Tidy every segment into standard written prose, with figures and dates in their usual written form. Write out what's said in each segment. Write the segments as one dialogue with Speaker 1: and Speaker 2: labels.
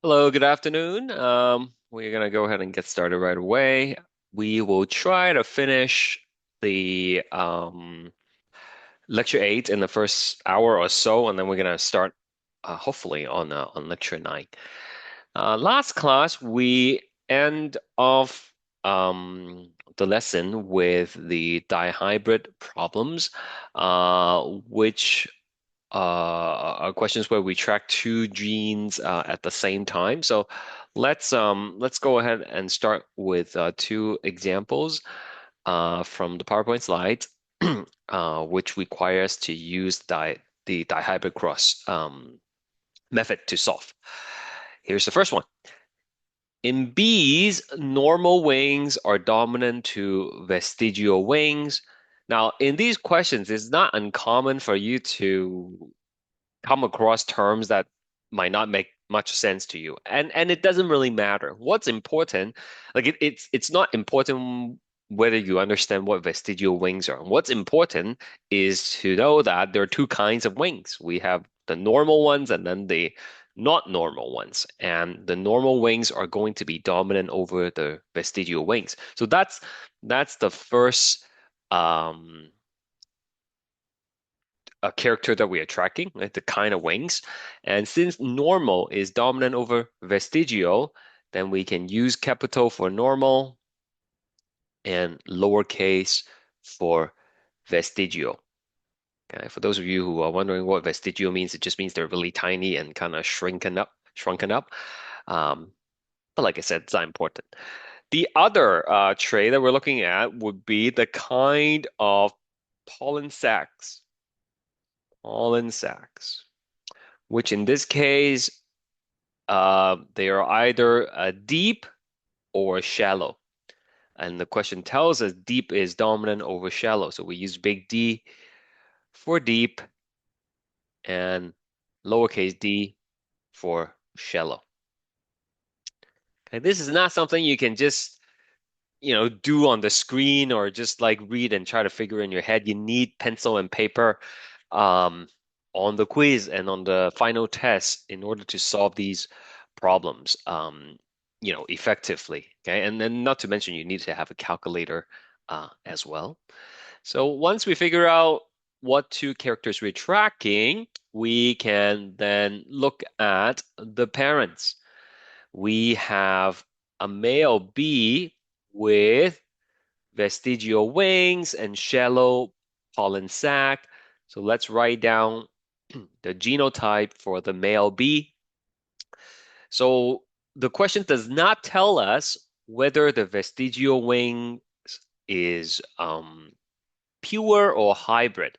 Speaker 1: Hello, good afternoon. We're gonna go ahead and get started right away. We will try to finish the lecture 8 in the first hour or so, and then we're gonna start hopefully on lecture 9. Last class we end off the lesson with the dihybrid problems, which are questions where we track two genes at the same time. So let's go ahead and start with two examples from the PowerPoint slides, which require us to use the dihybrid cross method to solve. Here's the first one. In bees, normal wings are dominant to vestigial wings. Now, in these questions, it's not uncommon for you to come across terms that might not make much sense to you, and it doesn't really matter. What's important, like it's not important whether you understand what vestigial wings are. What's important is to know that there are two kinds of wings. We have the normal ones and then the not normal ones, and the normal wings are going to be dominant over the vestigial wings. So that's the first um a character that we are tracking, like the kind of wings. And since normal is dominant over vestigial, then we can use capital for normal and lowercase for vestigial. Okay, for those of you who are wondering what vestigial means, it just means they're really tiny and kind of shrunken up. Um, but like I said, it's not important. The other trait that we're looking at would be the kind of pollen sacs. Pollen sacs, which in this case, they are either deep or shallow. And the question tells us deep is dominant over shallow. So we use big D for deep and lowercase d for shallow. Okay, this is not something you can just, do on the screen or just like read and try to figure in your head. You need pencil and paper um, on the quiz and on the final test in order to solve these problems, effectively. Okay, and then not to mention you need to have a calculator as well. So once we figure out what two characters we're tracking, we can then look at the parents. We have a male bee with vestigial wings and shallow pollen sac. So let's write down the genotype for the male bee. So the question does not tell us whether the vestigial wing is pure or hybrid,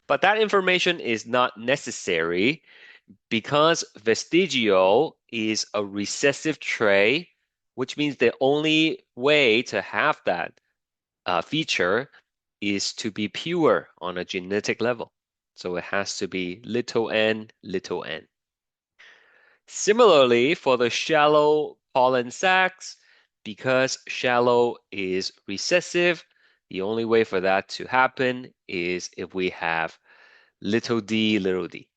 Speaker 1: but that information is not necessary because vestigial is a recessive trait, which means the only way to have that feature is to be pure on a genetic level. So it has to be little n, little n. Similarly, for the shallow pollen sacs, because shallow is recessive, the only way for that to happen is if we have little d, little d.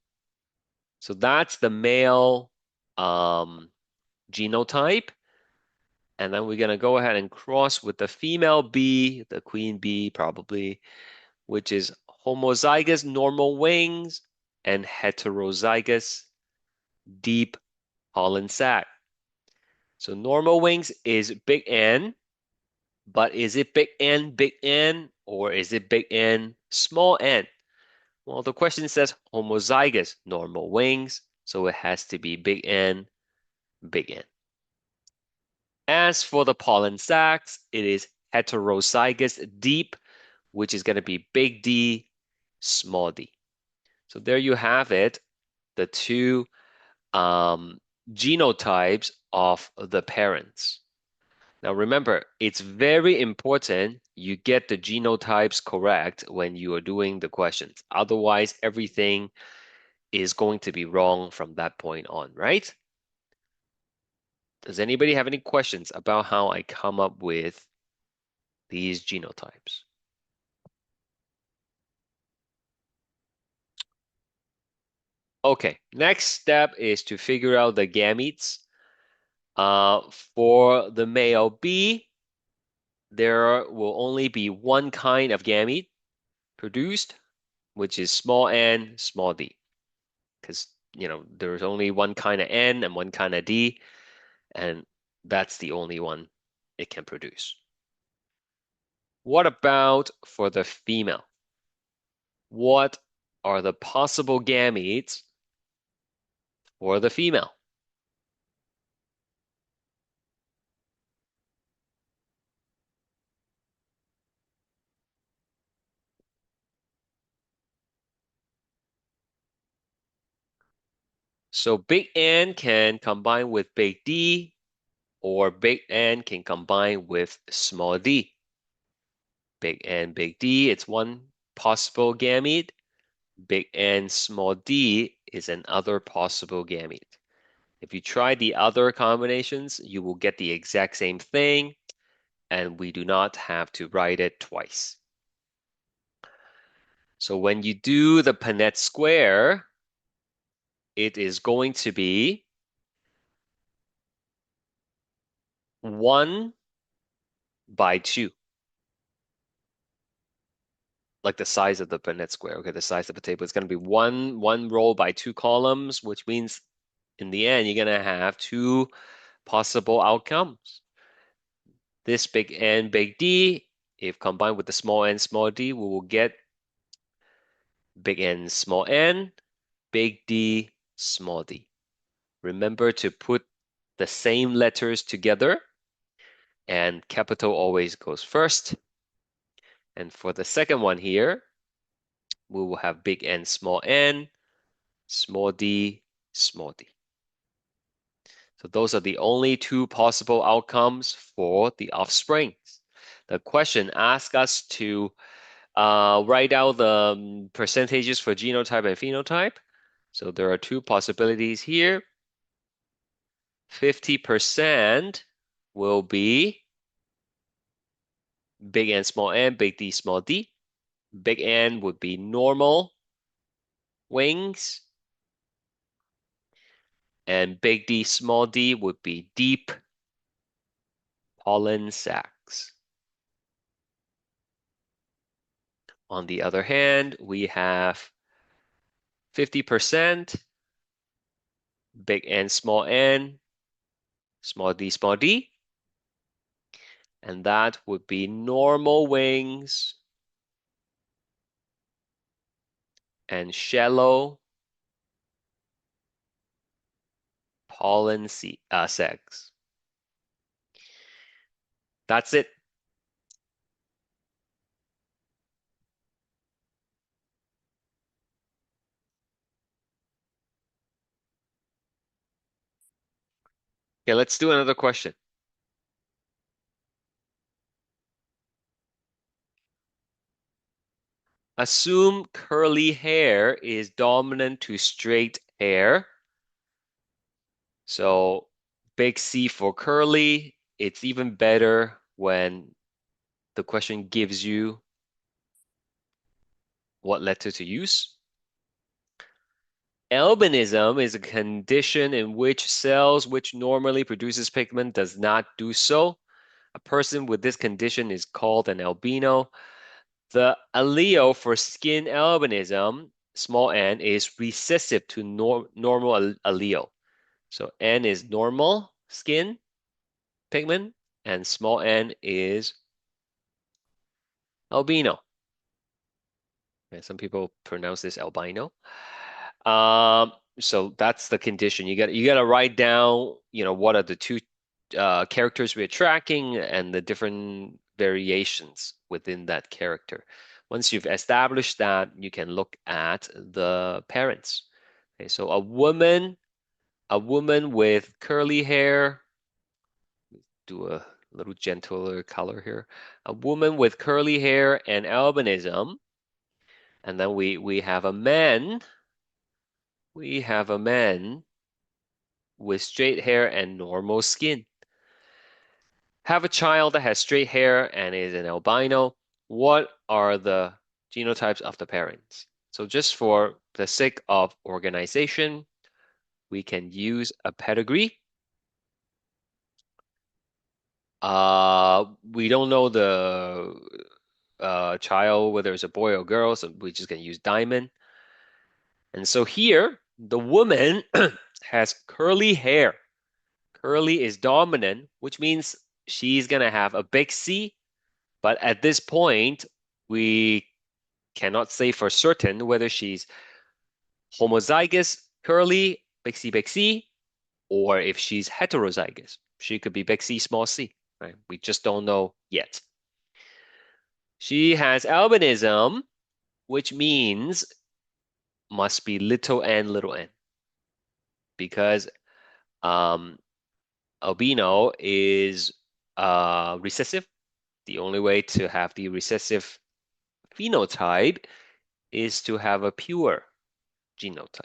Speaker 1: So that's the male um, genotype. And then we're going to go ahead and cross with the female bee, the queen bee probably, which is homozygous normal wings and heterozygous deep pollen sac. So normal wings is big N, but is it big N, or is it big N, small n? Well, the question says homozygous normal wings, so it has to be big N, big N. As for the pollen sacs, it is heterozygous deep, which is going to be big D, small d. So there you have it, the two um, genotypes of the parents. Now remember, it's very important you get the genotypes correct when you are doing the questions. Otherwise, everything is going to be wrong from that point on, right? Does anybody have any questions about how I come up with these genotypes? Okay, next step is to figure out the gametes. For the male B, there will only be one kind of gamete produced, which is small n, small d. Because, there's only one kind of N and one kind of D, and that's the only one it can produce. What about for the female? What are the possible gametes for the female? So big N can combine with big D, or big N can combine with small d. Big N, big D, it's one possible gamete. Big N, small d is another possible gamete. If you try the other combinations, you will get the exact same thing, and we do not have to write it twice. So when you do the Punnett square, it is going to be 1 by 2, like the size of the Punnett square. Okay, the size of the table is going to be one row by 2 columns, which means in the end, you're going to have 2 possible outcomes. This big N, big D, if combined with the small n, small d, we will get big N, small n, big D, small d. Remember to put the same letters together, and capital always goes first. And for the second one here, we will have big N, small d, small d. So those are the only 2 possible outcomes for the offsprings. The question asks us to write out the percentages for genotype and phenotype. So there are 2 possibilities here. 50% will be big N, big D, small d. Big N would be normal wings, and big D, small d would be deep pollen sacs. On the other hand, we have 50% big N, small d, and that would be normal wings and shallow pollen sacs. That's it. Okay, let's do another question. Assume curly hair is dominant to straight hair. So big C for curly. It's even better when the question gives you what letter to use. Albinism is a condition in which cells which normally produces pigment does not do so. A person with this condition is called an albino. The allele for skin albinism, small n, is recessive to normal allele. So n is normal skin pigment, and small n is albino. And some people pronounce this albino. So that's the condition. You gotta write down, what are the 2 characters we're tracking and the different variations within that character. Once you've established that, you can look at the parents. Okay, so a woman with curly hair, do a little gentler color here. A woman with curly hair and albinism, and then we have a man. We have a man with straight hair and normal skin. Have a child that has straight hair and is an albino. What are the genotypes of the parents? So just for the sake of organization, we can use a pedigree. We don't know the child whether it's a boy or girl, so we're just gonna use diamond. And so here, the woman has curly hair. Curly is dominant, which means she's gonna have a big C. But at this point, we cannot say for certain whether she's homozygous, curly, big C, or if she's heterozygous. She could be big C, small c, right? We just don't know yet. She has albinism, which means must be little n, because um, albino is recessive. The only way to have the recessive phenotype is to have a pure genotype.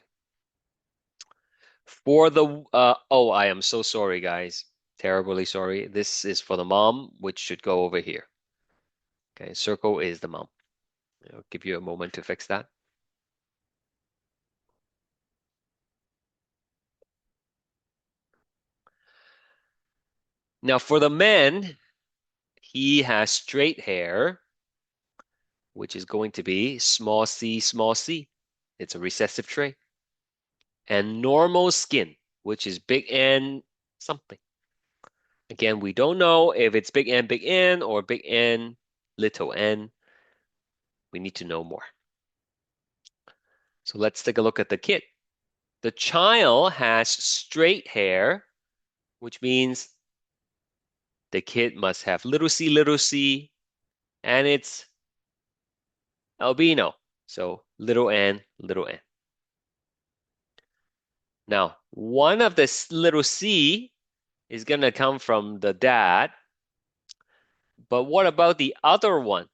Speaker 1: For the oh, I am so sorry, guys. Terribly sorry. This is for the mom, which should go over here. Okay, circle is the mom. I'll give you a moment to fix that. Now for the man, he has straight hair, which is going to be small c, small c. It's a recessive trait. And normal skin, which is big N something. Again, we don't know if it's big N, or big N, little n. We need to know more. So let's take a look at the kid. The child has straight hair, which means the kid must have little c, and it's albino. So little n, little n. Now, one of the little c is going to come from the dad, but what about the other one?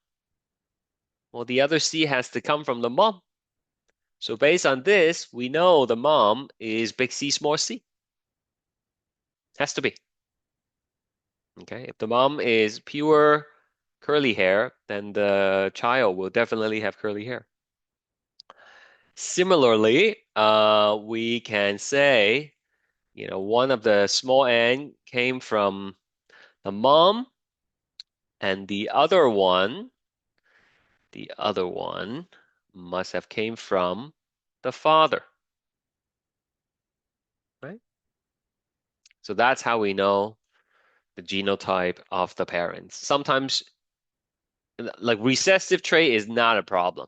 Speaker 1: Well, the other c has to come from the mom. So based on this, we know the mom is big C, small c. Has to be. Okay, if the mom is pure curly hair, then the child will definitely have curly hair. Similarly, we can say, one of the small n came from the mom, and the other one must have came from the father, right? So that's how we know the genotype of the parents. Sometimes, like recessive trait is not a problem,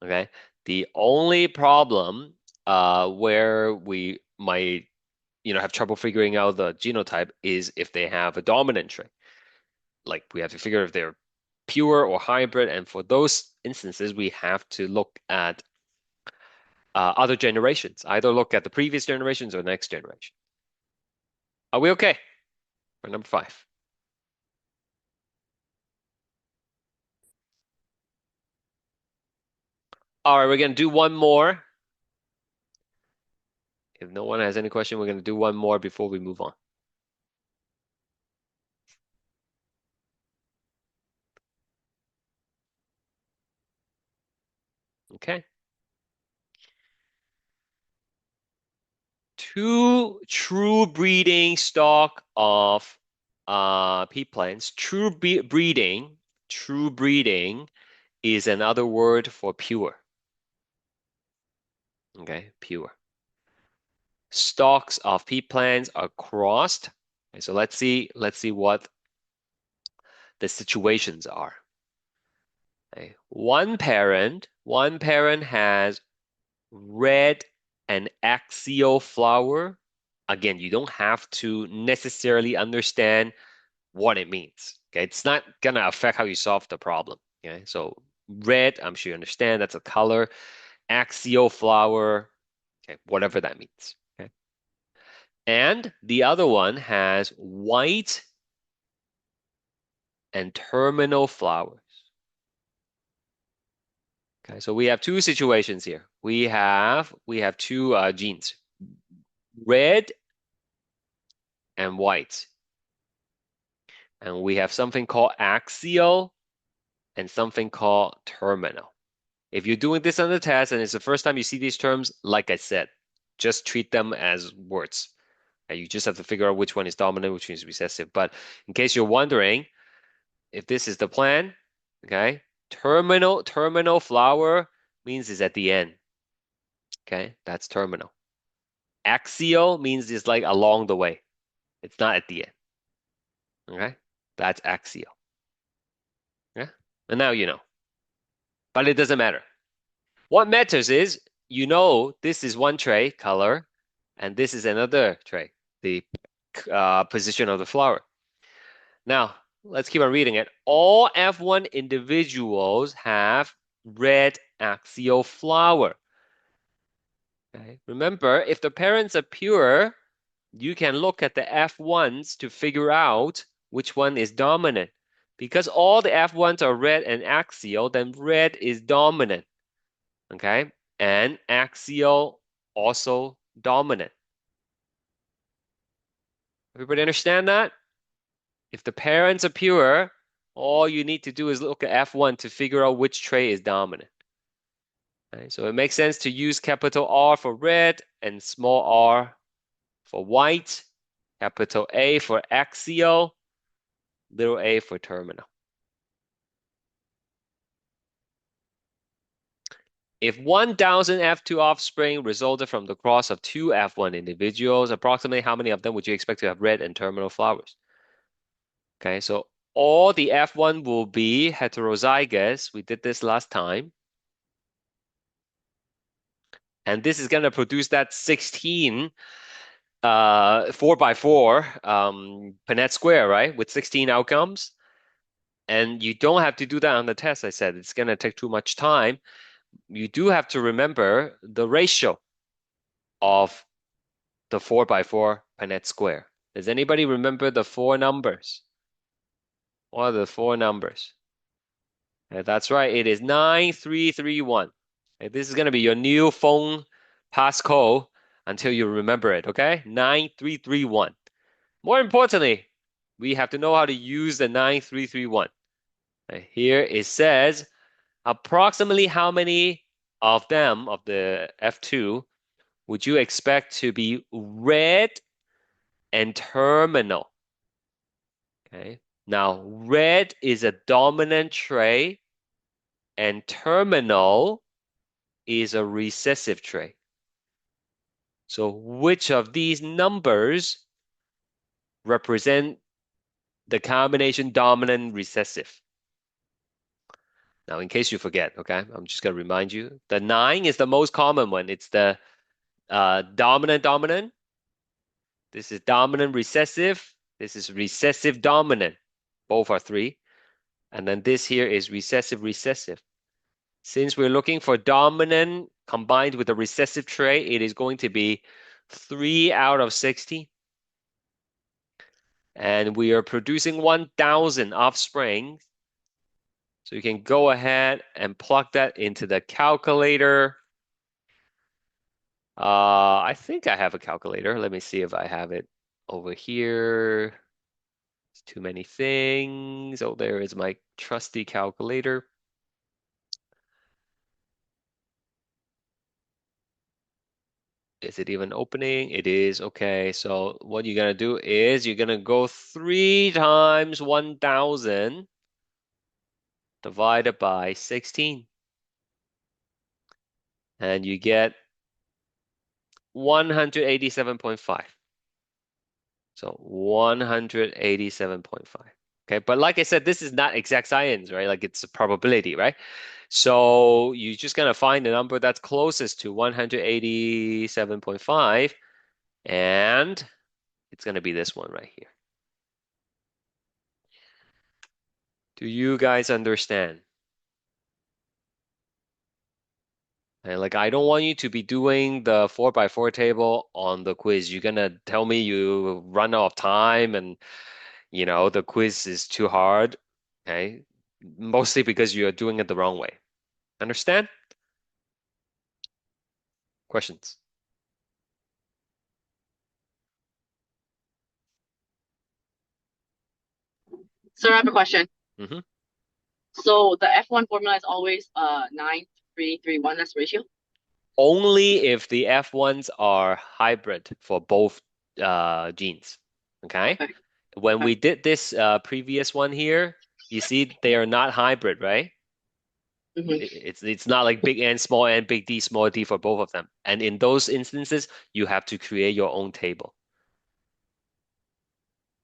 Speaker 1: okay? The only problem where we might, have trouble figuring out the genotype is if they have a dominant trait. Like we have to figure if they're pure or hybrid, and for those instances, we have to look at other generations, either look at the previous generations or next generation. Are we okay for number 5? All right, we're gonna do one more. If no one has any question, we're gonna do one more before we move on. Okay. Two true breeding stock of pea plants. True breeding is another word for pure. Okay, pure. Stalks of pea plants are crossed. Okay, so let's see what the situations are. Okay. One parent has red and axial flower. Again, you don't have to necessarily understand what it means. Okay, it's not gonna affect how you solve the problem. Okay, so red, I'm sure you understand that's a color. Axial flower, okay, whatever that means. Okay, and the other one has white and terminal flowers. Okay, so we have two situations here. We have two genes, red and white, and we have something called axial and something called terminal. If you're doing this on the test and it's the first time you see these terms, like I said, just treat them as words. Okay, you just have to figure out which one is dominant, which one is recessive. But in case you're wondering, if this is the plan, okay, terminal flower means it's at the end. Okay, that's terminal. Axial means it's like along the way. It's not at the end. Okay, that's axial. Yeah, and now you know. But it doesn't matter. What matters is you know this is one tray color, and this is another tray, the position of the flower. Now, let's keep on reading it. All F1 individuals have red axial flower. Okay. Remember, if the parents are pure, you can look at the F1s to figure out which one is dominant. Because all the F1s are red and axial, then red is dominant. Okay? And axial also dominant. Everybody understand that? If the parents are pure, all you need to do is look at F1 to figure out which tray is dominant. Okay? So it makes sense to use capital R for red and small r for white, capital A for axial, little a for terminal. If 1,000 F2 offspring resulted from the cross of two F1 individuals, approximately how many of them would you expect to have red and terminal flowers? Okay, so all the F1 will be heterozygous. We did this last time. And this is going to produce that 16 4 by 4 Punnett square, right? With 16 outcomes. And you don't have to do that on the test. I said it's going to take too much time. You do have to remember the ratio of the 4 by 4 Punnett square. Does anybody remember the four numbers? What are the four numbers? That's right. It is 9331. This is going to be your new phone passcode until you remember it, okay? 9331. More importantly, we have to know how to use the 9331. Here it says approximately how many of them, of the F2, would you expect to be red and terminal? Okay. Now, red is a dominant trait and terminal is a recessive trait. So which of these numbers represent the combination dominant recessive? Now, in case you forget, okay, I'm just going to remind you. The 9 is the most common one. It's the dominant. This is dominant recessive. This is recessive dominant. Both are 3. And then this here is recessive. Since we're looking for dominant combined with a recessive trait, it is going to be 3 out of 60. And we are producing 1,000 offspring. So you can go ahead and plug that into the calculator. I think I have a calculator. Let me see if I have it over here. It's too many things. Oh, there is my trusty calculator. Is it even opening? It is. Okay, so what you're gonna do is you're gonna go 3 times 1,000 divided by 16. And you get 187.5. So 187.5. Okay, but like I said, this is not exact science, right? Like it's a probability, right? So you're just gonna find the number that's closest to 187.5, and it's gonna be this one right here. Do you guys understand? And like, I don't want you to be doing the 4 by 4 table on the quiz. You're gonna tell me you run out of time and the quiz is too hard. Okay. Mostly because you're doing it the wrong way. Understand? Questions?
Speaker 2: So I have a question.
Speaker 1: Hmm.
Speaker 2: So the F1 formula is always 9, 3, 3, 1. That's the ratio.
Speaker 1: Only if the F1s are hybrid for both genes. Okay.
Speaker 2: Okay.
Speaker 1: When
Speaker 2: Okay.
Speaker 1: we did this previous one here, you see they are not hybrid, right?
Speaker 2: Hmm.
Speaker 1: It's not like big N, small n, big D, small d for both of them. And in those instances, you have to create your own table.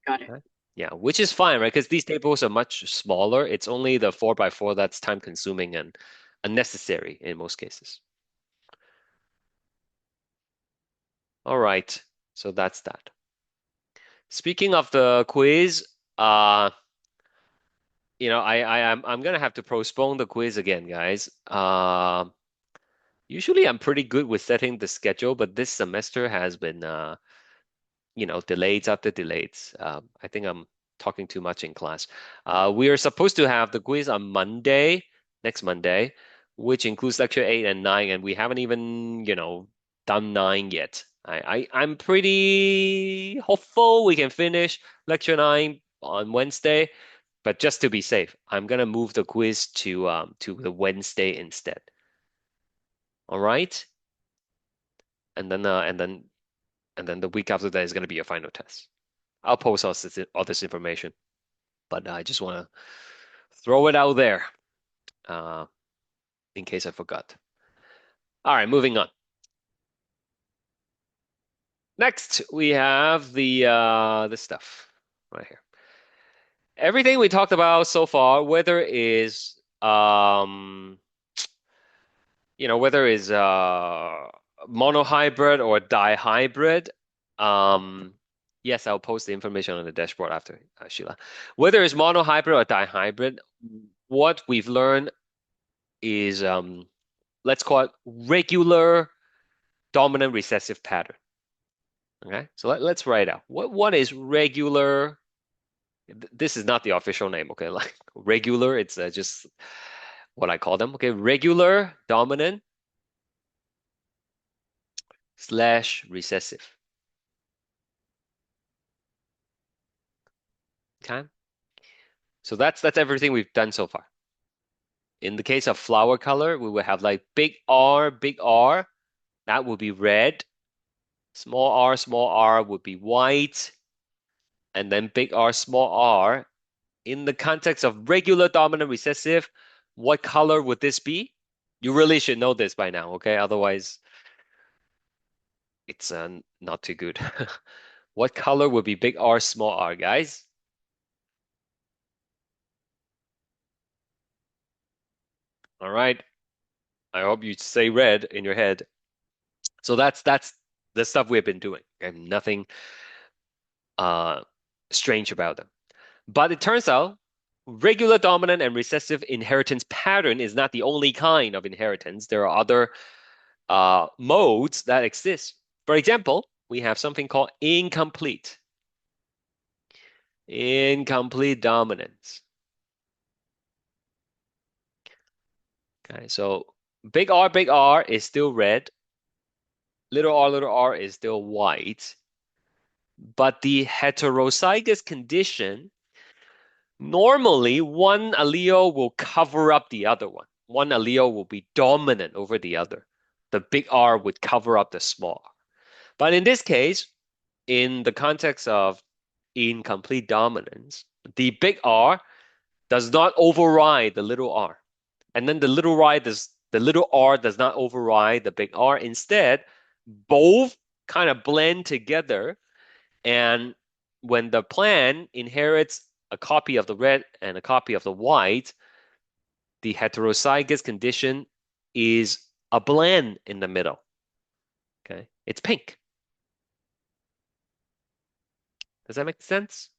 Speaker 2: Got it.
Speaker 1: Okay? Yeah, which is fine, right? Because these tables are much smaller. It's only the 4 by 4 that's time consuming and unnecessary in most cases. All right, so that's that. Speaking of the quiz, uh, I'm gonna have to postpone the quiz again, guys. Usually I'm pretty good with setting the schedule, but this semester has been delays after delays. I think I'm talking too much in class. We are supposed to have the quiz on Monday, next Monday, which includes lecture 8 and 9, and we haven't even, done 9 yet. I'm pretty hopeful we can finish lecture 9 on Wednesday, but just to be safe, I'm gonna move the quiz to the Wednesday instead. All right? And then the week after that is gonna be a final test. I'll post all this information, but I just want to throw it out there uh, in case I forgot. All right, moving on. Next, we have the stuff right here. Everything we talked about so far, whether is monohybrid or dihybrid. Um, yes, I'll post the information on the dashboard after, Sheila. Whether it's monohybrid or dihybrid, what we've learned is let's call it regular dominant recessive pattern. Okay, so let's write out what is regular. This is not the official name. Okay, like regular, it's just what I call them. Okay, regular dominant slash recessive. Okay, so that's everything we've done so far. In the case of flower color, we will have like big R, that would be red. Small r would be white, and then big R, small r. In the context of regular dominant recessive, what color would this be? You really should know this by now, okay? Otherwise, it's not too good. What color would be big R, small r, guys? All right. I hope you say red in your head. So that's the stuff we've been doing, and nothing uh strange about them. But it turns out regular dominant and recessive inheritance pattern is not the only kind of inheritance. There are other modes that exist. For example, we have something called incomplete dominance. Okay, so big R is still red, little r is still white, but the heterozygous condition, normally one allele will cover up the other one. One allele will be dominant over the other. The big R would cover up the small r. But in this case, in the context of incomplete dominance, the big R does not override the little r. And then the little r does not override the big R. Instead, both kind of blend together. And when the plant inherits a copy of the red and a copy of the white, the heterozygous condition is a blend in the middle. Okay, it's pink. Does that make sense?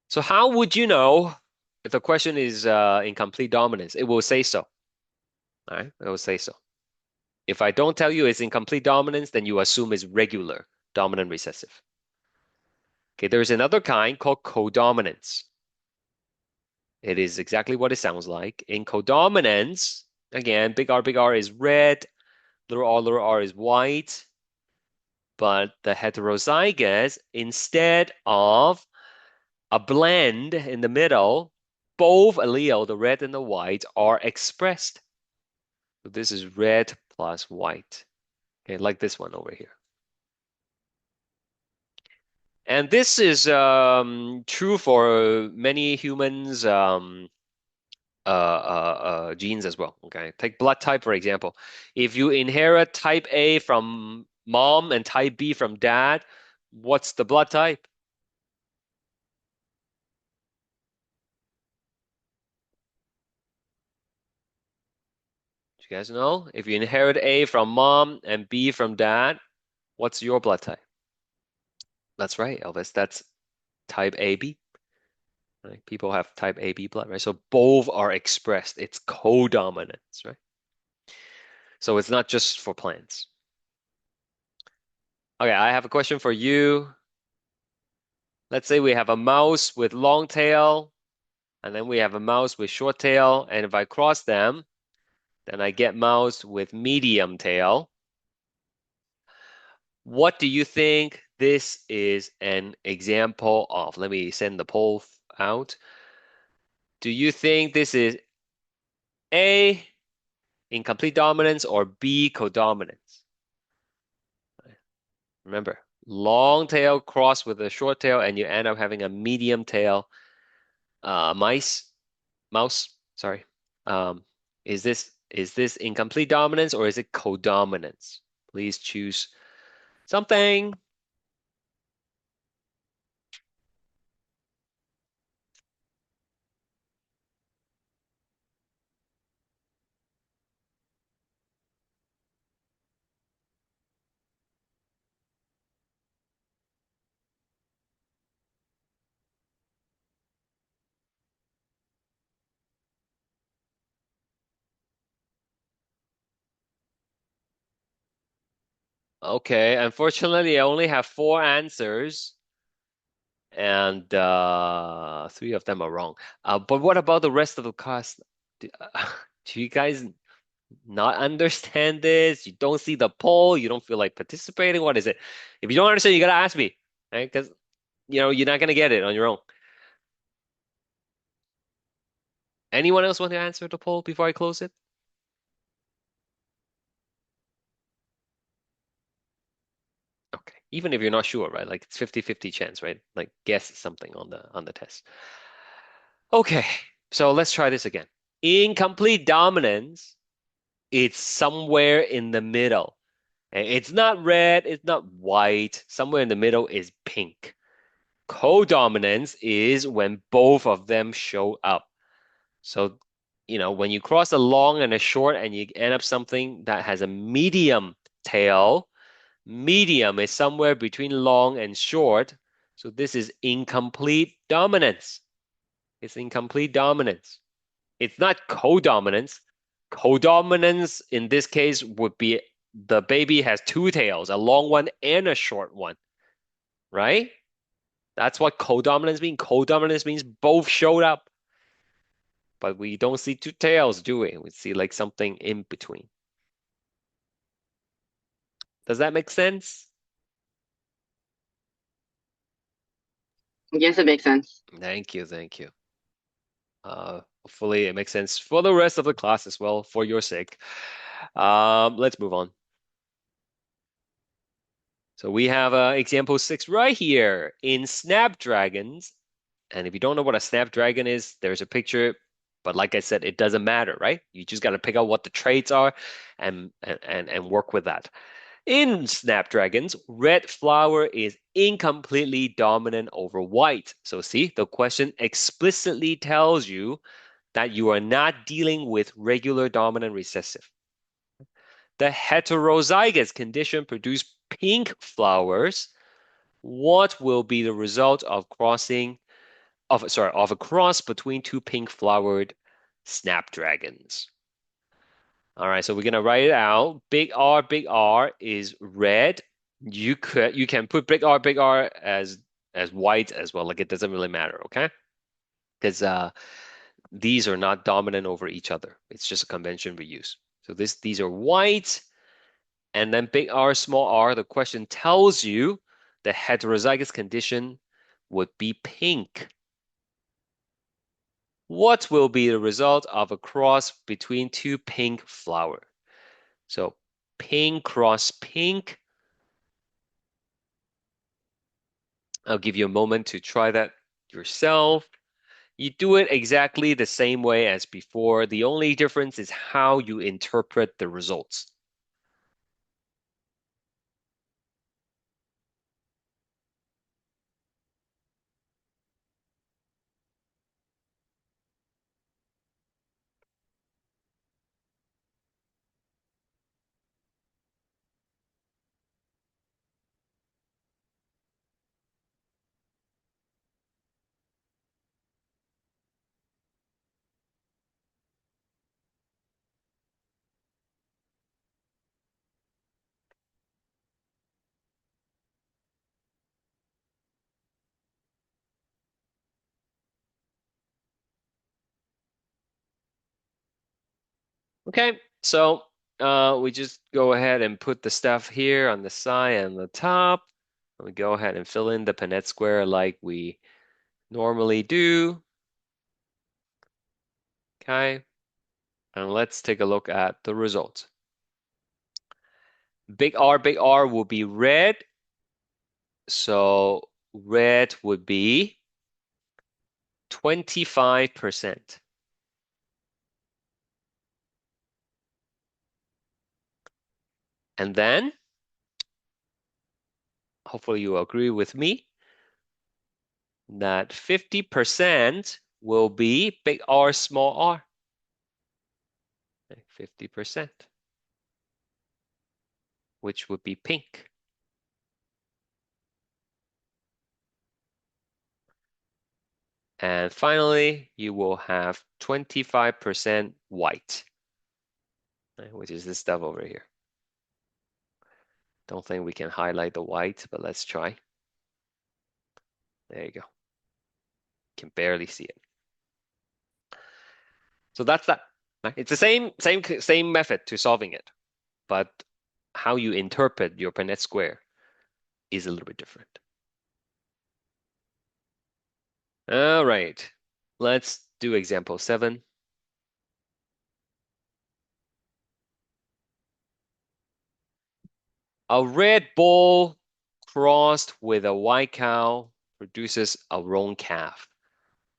Speaker 1: So how would you know if the question is incomplete dominance? It will say so. All right, it will say so. If I don't tell you it's incomplete dominance, then you assume it's regular dominant recessive. Okay, there's another kind called codominance. It is exactly what it sounds like. In codominance, again, big R is red, little r is white, but the heterozygous, instead of a blend in the middle, both allele, the red and the white, are expressed. So this is red plus white. Okay, like this one over here. And this is true for many humans genes as well. Okay, take blood type for example. If you inherit type A from mom and type B from dad, what's the blood type? Do you guys know? If you inherit A from mom and B from dad, what's your blood type? That's right, Elvis. That's type AB. Right? People have type AB blood, right? So both are expressed. It's codominance, right? So it's not just for plants. Okay, I have a question for you. Let's say we have a mouse with long tail, and then we have a mouse with short tail, and if I cross them, then I get mouse with medium tail. What do you think this is an example of? Let me send the poll out. Do you think this is A, incomplete dominance, or B, codominance? Remember, long tail cross with a short tail, and you end up having a medium tail mice, mouse. Sorry. Um, is this incomplete dominance or is it codominance? Please choose something. Okay, unfortunately, I only have four answers, and three of them are wrong. But what about the rest of the class? Do, do you guys not understand this? You don't see the poll? You don't feel like participating? What is it? If you don't understand, you gotta ask me, right? Because you're not gonna get it on your own. Anyone else want to answer the poll before I close it? Okay. Even if you're not sure, right? Like it's 50-50 chance, right? Like guess something on the test. Okay. So let's try this again. Incomplete dominance, it's somewhere in the middle. It's not red, it's not white. Somewhere in the middle is pink. Codominance is when both of them show up. So, when you cross a long and a short and you end up something that has a medium tail, medium is somewhere between long and short. So this is incomplete dominance. It's incomplete dominance. It's not codominance. Codominance in this case would be the baby has two tails, a long one and a short one, right? That's what codominance means. Codominance means both showed up, but we don't see two tails, do we? We see like something in between. Does that make sense?
Speaker 2: Yes, it makes sense.
Speaker 1: Thank you, thank you. Hopefully it makes sense for the rest of the class as well, for your sake. Let's move on. So we have example 6 right here in Snapdragons. And if you don't know what a Snapdragon is, there's a picture. But like I said, it doesn't matter, right? You just got to pick out what the traits are and work with that. In Snapdragons, red flower is incompletely dominant over white. So see, the question explicitly tells you that you are not dealing with regular dominant recessive. The heterozygous condition produce pink flowers. What will be the result of a cross between two pink flowered snapdragons? All right, so we're gonna write it out. Big R is red. You can put big R as white as well. Like it doesn't really matter, okay? Because these are not dominant over each other. It's just a convention we use. So these are white, and then big R, small r. The question tells you the heterozygous condition would be pink. What will be the result of a cross between two pink flowers? So pink cross pink. I'll give you a moment to try that yourself. You do it exactly the same way as before. The only difference is how you interpret the results. Okay, so we just go ahead and put the stuff here on the side and the top. We go ahead and fill in the Punnett square like we normally do. Okay, and let's take a look at the results. Big R will be red. So red would be 25%. And then, hopefully you agree with me, that 50% will be big R, small r. 50%, which would be pink. And finally, you will have 25% white, right, which is this stuff over here. Don't think we can highlight the white, but let's try. There you go. Can barely see it. So that's that. Right? It's the same method to solving it, but how you interpret your Punnett square is a little bit different. All right, let's do example 7. A red bull crossed with a white cow produces a roan calf.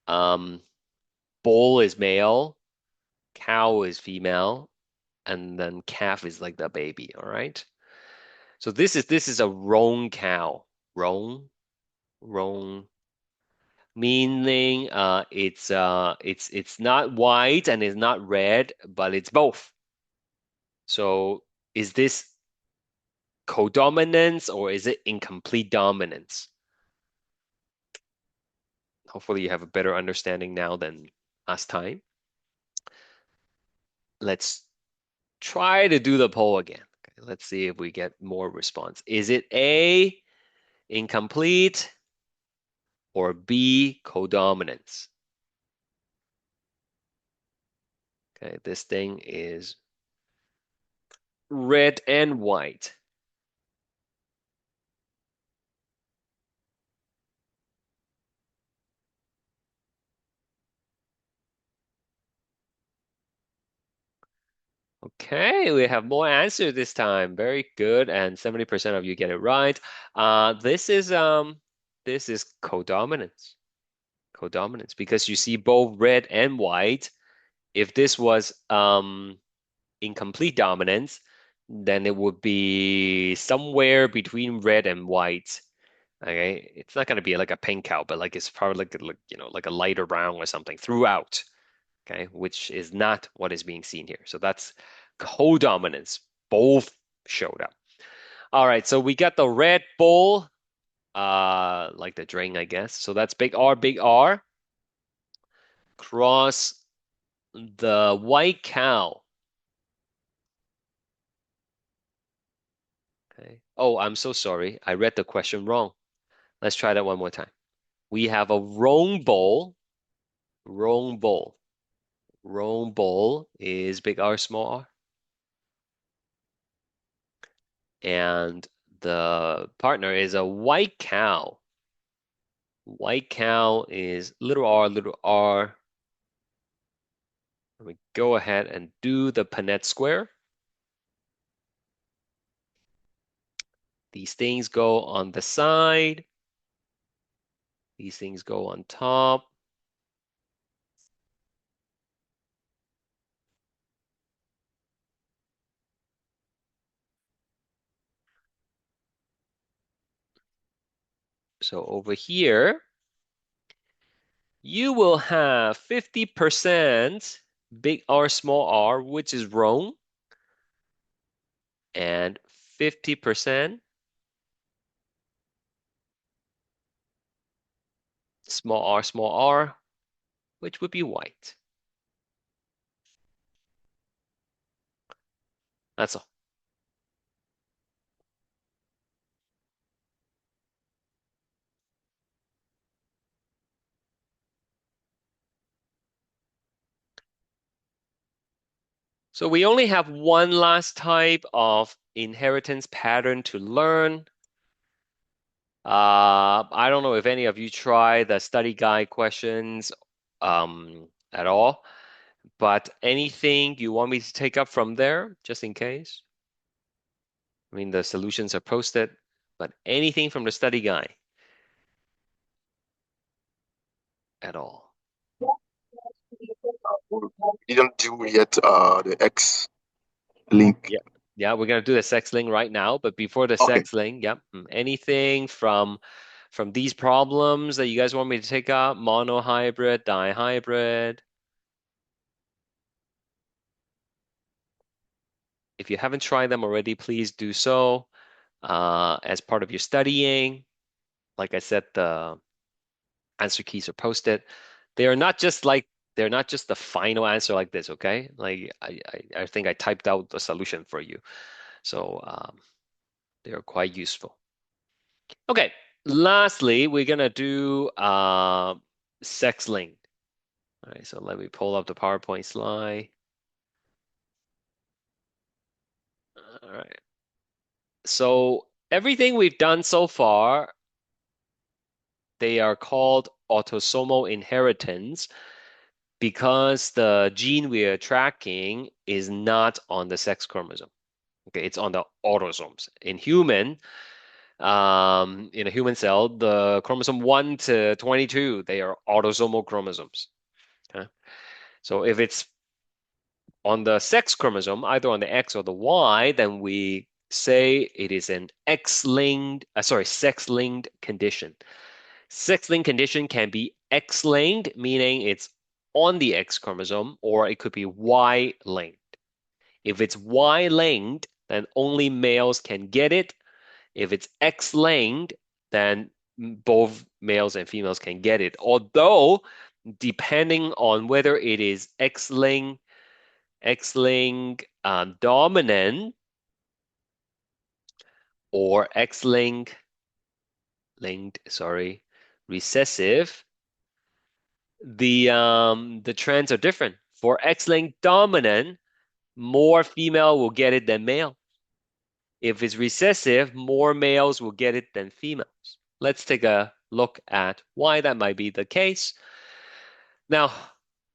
Speaker 1: Um, Bull is male, cow is female, and then calf is like the baby. All right. So this is a roan cow. Roan, meaning it's not white and it's not red, but it's both. So is this codominance or is it incomplete dominance? Hopefully you have a better understanding now than last time. Let's try to do the poll again. Okay, let's see if we get more response. Is it A, incomplete, or B, codominance? Okay, this thing is red and white. Okay, we have more answers this time. Very good, and 70% of you get it right. This is codominance. Codominance, because you see both red and white. If this was incomplete dominance, then it would be somewhere between red and white. Okay, it's not going to be like a pink cow, but like it's probably like a lighter brown or something throughout. Okay, which is not what is being seen here. So that's codominance. Both showed up. All right, so we got the Red Bull, like the drink, I guess. So that's big R, cross the white cow. Okay. Oh, I'm so sorry. I read the question wrong. Let's try that one more time. We have a Rome Bowl. Rome Bowl. Rome Bowl is big R, small r. And the partner is a white cow. White cow is little r, little r. Let me go ahead and do the Punnett square. These things go on the side. These things go on top. So over here, you will have 50% big R, small r, which is Rome, and 50% small r, which would be white. That's all. So we only have one last type of inheritance pattern to learn. I don't know if any of you try the study guide questions at all, but anything you want me to take up from there, just in case? I mean, the solutions are posted, but anything from the study guide at all?
Speaker 3: We didn't do yet the X link.
Speaker 1: Yeah. Yeah, we're gonna do the sex link right now, but before the
Speaker 3: Okay.
Speaker 1: sex link, yep. Anything from these problems that you guys want me to take up? Monohybrid, dihybrid. If you haven't tried them already, please do so as part of your studying. Like I said, the answer keys are posted. They are not just like they're not just the final answer like this, okay? Like I think I typed out the solution for you. So they are quite useful. Okay, lastly, we're gonna do sex link. All right, so let me pull up the PowerPoint slide. All right. So everything we've done so far, they are called autosomal inheritance because the gene we are tracking is not on the sex chromosome. Okay, it's on the autosomes. In a human cell, the chromosome 1 to 22, they are autosomal chromosomes. Okay? So if it's on the sex chromosome, either on the X or the Y, then we say it is an sex-linked condition. Sex-linked condition can be X-linked, meaning it's on the X chromosome, or it could be Y-linked. If it's Y-linked, then only males can get it. If it's X-linked, then both males and females can get it. Although, depending on whether it is X-linked dominant or X-linked recessive, the trends are different. For X-linked dominant, more female will get it than male. If it's recessive, more males will get it than females. Let's take a look at why that might be the case. Now,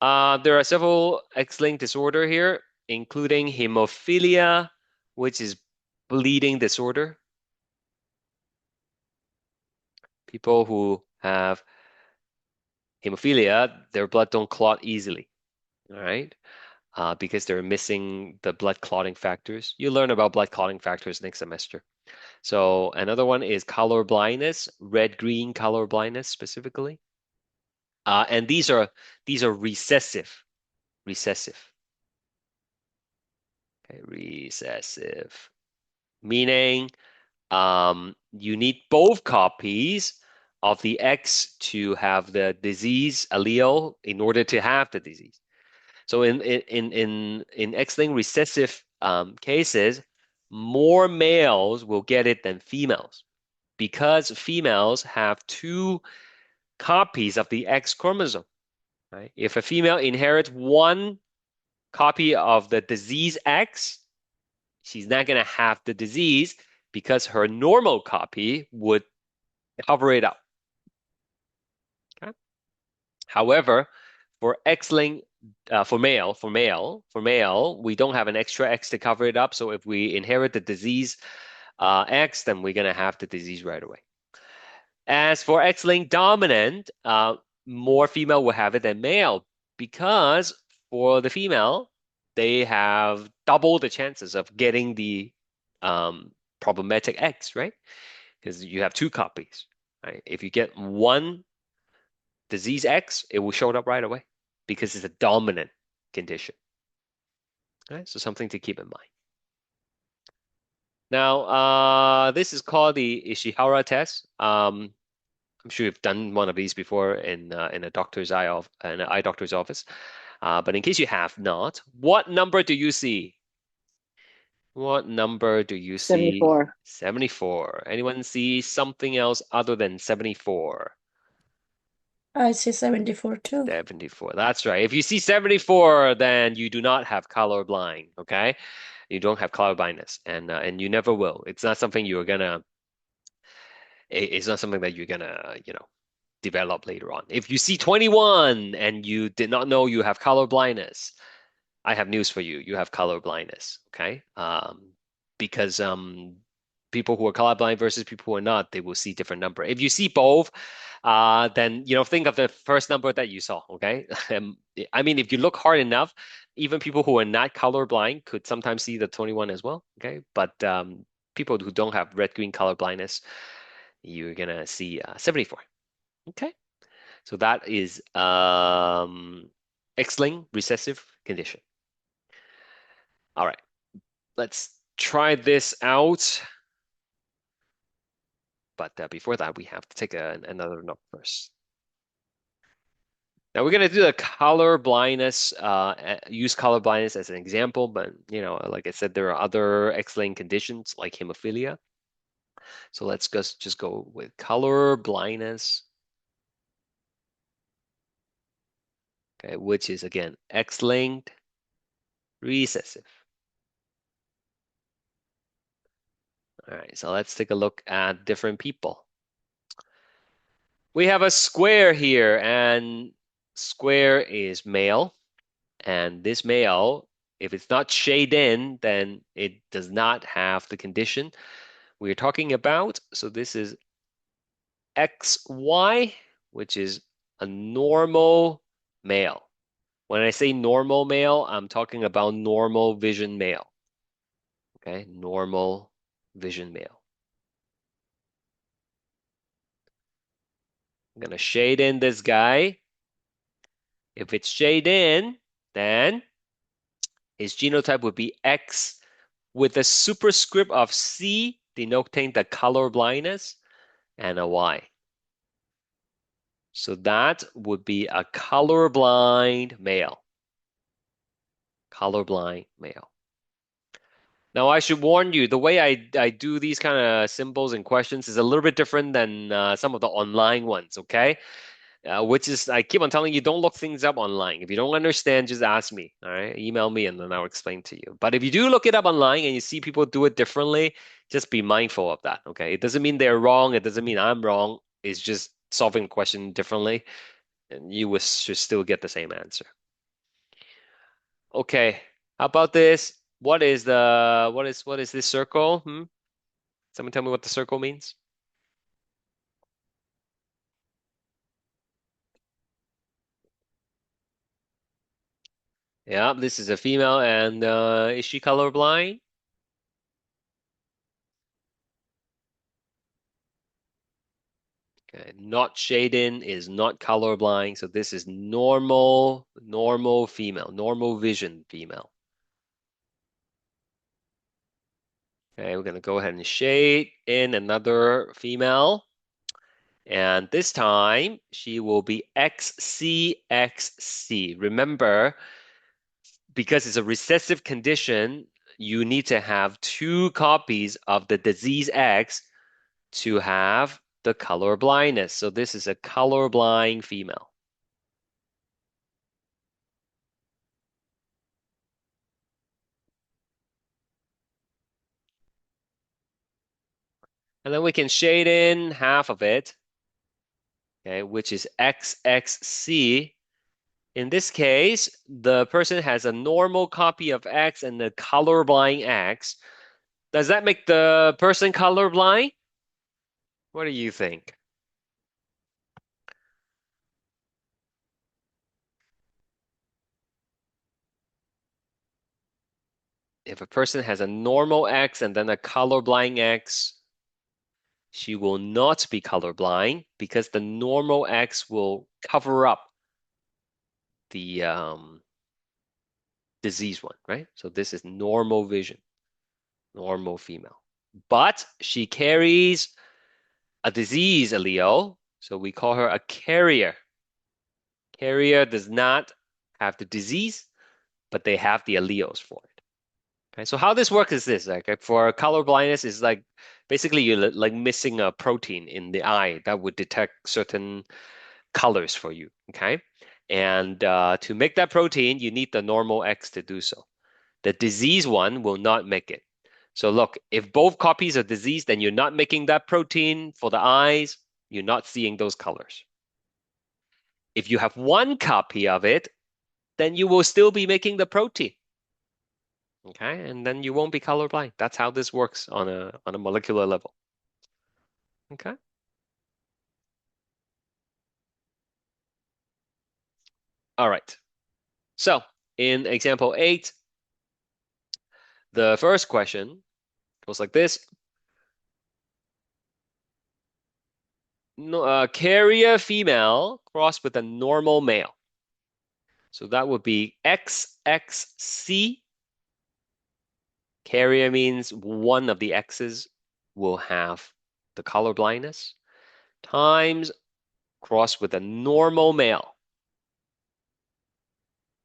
Speaker 1: there are several X-linked disorder here, including hemophilia, which is bleeding disorder. People who have hemophilia, their blood don't clot easily, all right? Because they're missing the blood clotting factors. You learn about blood clotting factors next semester. So another one is color blindness, red-green color blindness specifically. And these are recessive. Okay, recessive, meaning you need both copies of the X to have the disease allele in order to have the disease. So in X-linked recessive cases, more males will get it than females because females have two copies of the X chromosome. Right? If a female inherits one copy of the disease X, she's not going to have the disease because her normal copy would cover it up. Okay? However, for X-linked for male, we don't have an extra X to cover it up. So if we inherit the disease X, then we're gonna have the disease right away. As for X-linked dominant, more female will have it than male because for the female, they have double the chances of getting the problematic X, right? Because you have two copies, right? If you get one disease X, it will show up right away because it's a dominant condition. Right? So something to keep in mind. Now, this is called the Ishihara test. I'm sure you've done one of these before in a doctor's in an eye doctor's office. But in case you have not, what number do you see? What number do you see?
Speaker 2: 74.
Speaker 1: 74. Anyone see something else other than 74?
Speaker 4: I see 74 too.
Speaker 1: 74. That's right. If you see 74, then you do not have color blind, okay? You don't have color blindness, and you never will. It's not something you're gonna. It's not something that you're gonna, develop later on. If you see 21 and you did not know you have color blindness, I have news for you. You have color blindness, okay? Because people who are colorblind versus people who are not, they will see different number. If you see both, then think of the first number that you saw, okay? I mean, if you look hard enough, even people who are not colorblind could sometimes see the 21 as well, okay? But people who don't have red-green color blindness, you're gonna see 74. Okay, so that is X-linked recessive condition. All right, let's try this out. But before that, we have to take another note first. Now we're gonna do the color blindness, use color blindness as an example, but like I said, there are other X-linked conditions like hemophilia. So let's just go with color blindness. Okay, which is again X-linked recessive. All right, so let's take a look at different people. We have a square here, and square is male. And this male, if it's not shaded in, then it does not have the condition we're talking about. So this is XY, which is a normal male. When I say normal male, I'm talking about normal vision male. Okay, normal vision male. I'm gonna shade in this guy. If it's shade in, then his genotype would be X with a superscript of C denoting the color blindness and a Y. So that would be a colorblind male. Colorblind male. Now I should warn you, the way I do these kind of symbols and questions is a little bit different than some of the online ones, okay? Which is, I keep on telling you, don't look things up online. If you don't understand, just ask me, all right? Email me and then I'll explain to you. But if you do look it up online and you see people do it differently, just be mindful of that, okay? It doesn't mean they're wrong. It doesn't mean I'm wrong. It's just solving a question differently, and you should still get the same answer. Okay, how about this? What is this circle? Someone tell me what the circle means. Yeah, this is a female, and is she colorblind? Okay, not shading is not colorblind, so this is normal female, normal vision female. Okay, we're gonna go ahead and shade in another female, and this time she will be XCXC. Remember, because it's a recessive condition, you need to have two copies of the disease X to have the color blindness. So this is a colorblind female. And then we can shade in half of it, okay, which is XXC. In this case, the person has a normal copy of X and the colorblind X. Does that make the person colorblind? What do you think? if a person has a normal X and then a colorblind X, she will not be colorblind because the normal X will cover up the disease one, right? So this is normal vision, normal female. But she carries a disease allele, so we call her a carrier. Carrier does not have the disease, but they have the alleles for it. Okay, so how this works is this: like for color blindness, is like basically you're like missing a protein in the eye that would detect certain colors for you. Okay, and to make that protein, you need the normal X to do so. The disease one will not make it. So look, if both copies are diseased, then you're not making that protein for the eyes. You're not seeing those colors. If you have one copy of it, then you will still be making the protein. Okay, and then you won't be colorblind. That's how this works on a molecular level. Okay. All right. So in example 8, the first question goes like this. No, carrier female crossed with a normal male. So that would be XXC. Carrier means one of the X's will have the color blindness times crossed with a normal male.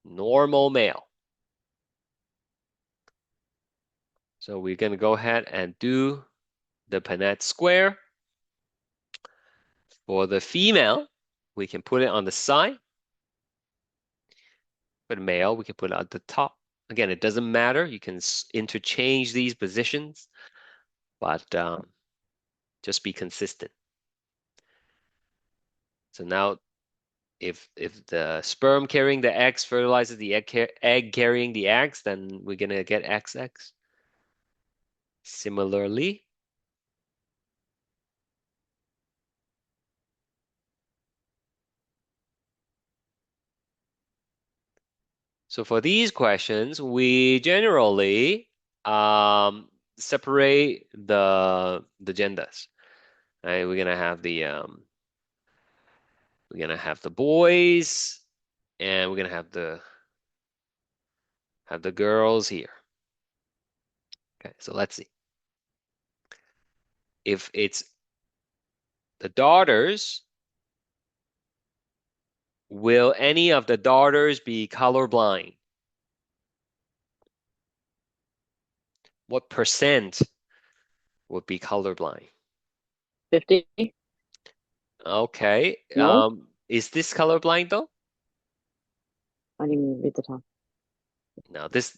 Speaker 1: Normal male. So we're going to go ahead and do the Punnett square. For the female, we can put it on the side. For the male, we can put it at the top. Again, it doesn't matter. You can interchange these positions, but just be consistent. So now if the sperm carrying the eggs fertilizes the egg carrying the eggs, then we're going to get XX. Similarly, so for these questions, we generally separate the genders. Right? We're gonna have the boys, and we're gonna have the girls here. Okay, so let's see. If it's the daughters, will any of the daughters be colorblind? What percent would be colorblind?
Speaker 2: 50?
Speaker 1: Okay.
Speaker 2: No?
Speaker 1: Is this colorblind though?
Speaker 2: I didn't even read the top.
Speaker 1: No, this.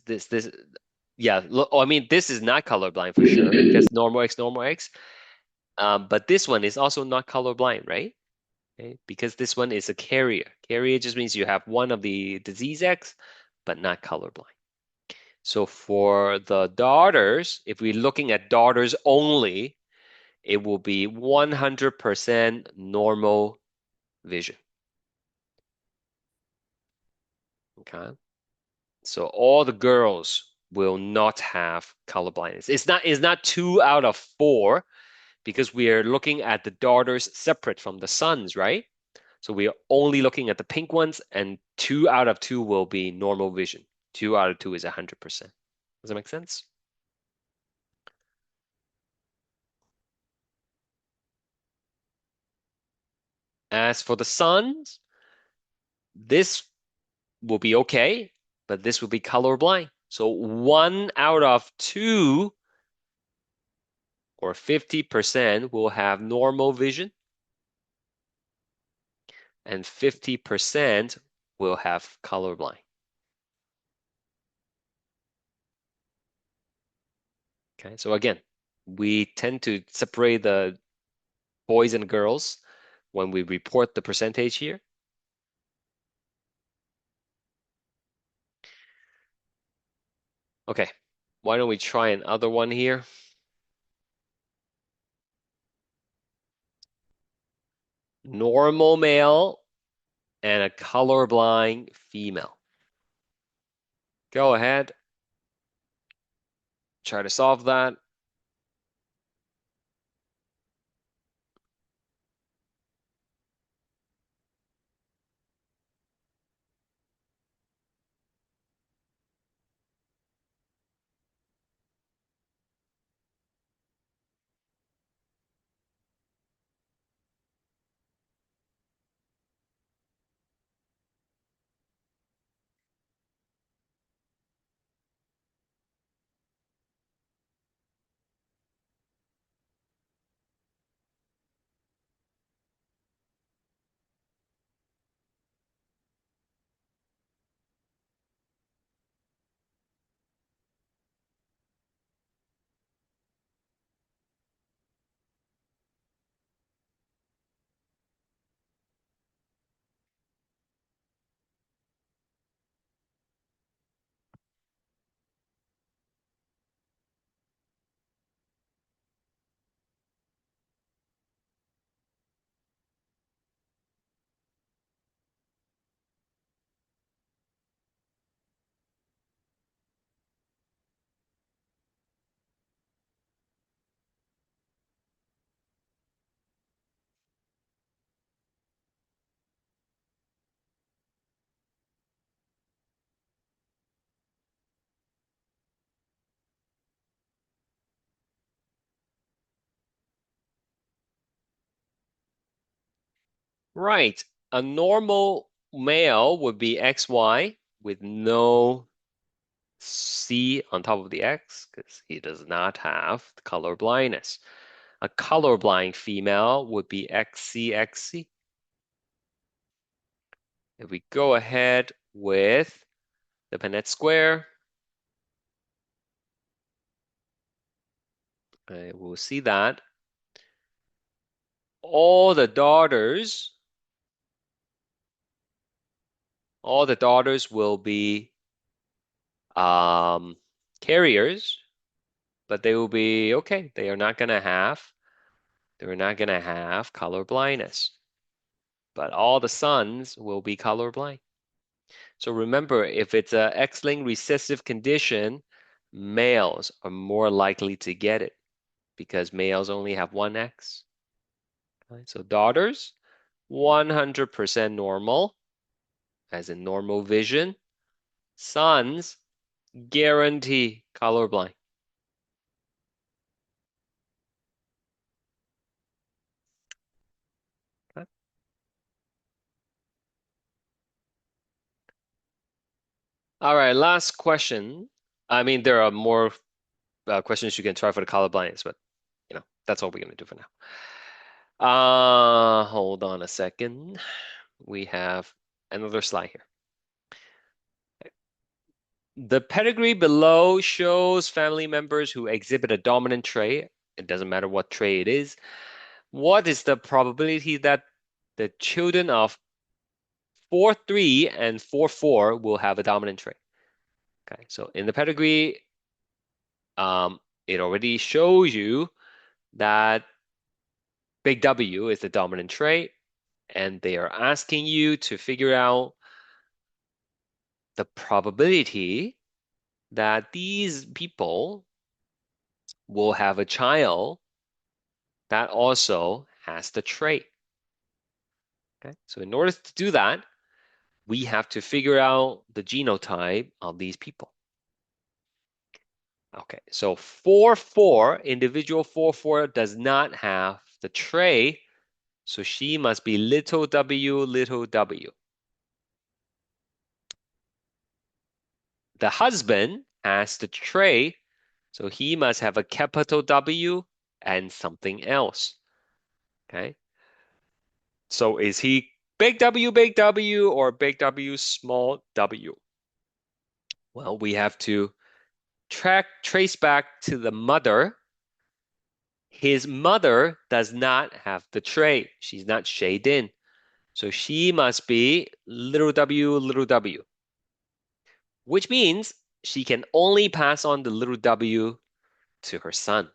Speaker 1: Yeah. Look, I mean, this is not colorblind for sure because normal X, normal X. But this one is also not colorblind, right? Okay, because this one is a carrier. Carrier just means you have one of the disease X, but not colorblind. So for the daughters, if we're looking at daughters only, it will be 100% normal vision. Okay. So all the girls will not have color blindness. It's not 2 out of 4 because we are looking at the daughters separate from the sons, right? So we are only looking at the pink ones, and 2 out of 2 will be normal vision. 2 out of 2 is 100%. Does that make sense? As for the sons, this will be okay, but this will be colorblind. So 1 out of 2 or 50% will have normal vision, and 50% will have colorblind. Okay, so again, we tend to separate the boys and girls when we report the percentage here. Okay, why don't we try another one here? Normal male and a colorblind female. Go ahead. try to solve that. Right. A normal male would be XY with no C on top of the X because he does not have color blindness. A colorblind female would be XCXC. If we go ahead with the Punnett square, we'll see that all the daughters, all the daughters will be um, carriers, but they will be okay. They're not gonna have color blindness, but all the sons will be colorblind. So remember, if it's a X-linked recessive condition, males are more likely to get it because males only have one X. Right? So daughters, 100% normal, as in normal vision. Sons, guarantee colorblind. Okay. All right, last question. I mean, there are more questions you can try for the colorblindness, but that's all we're gonna do for now. Hold on a second. We have another slide here. The pedigree below shows family members who exhibit a dominant trait. It doesn't matter what trait it is. What is the probability that the children of 4-3 and 4-4 will have a dominant trait? Okay, so in the pedigree, it already shows you that big W is the dominant trait, and they are asking you to figure out the probability that these people will have a child that also has the trait. Okay, so in order to do that, we have to figure out the genotype of these people. Okay, so 4-4, individual 4-4 does not have the trait, so she must be little w, little w. The husband has the trait, so he must have a capital W and something else. Okay, so is he big W, or big W, small w? Well, we have to trace back to the mother. His mother does not have the trait. She's not shaded in. So she must be little w, which means she can only pass on the little w to her son.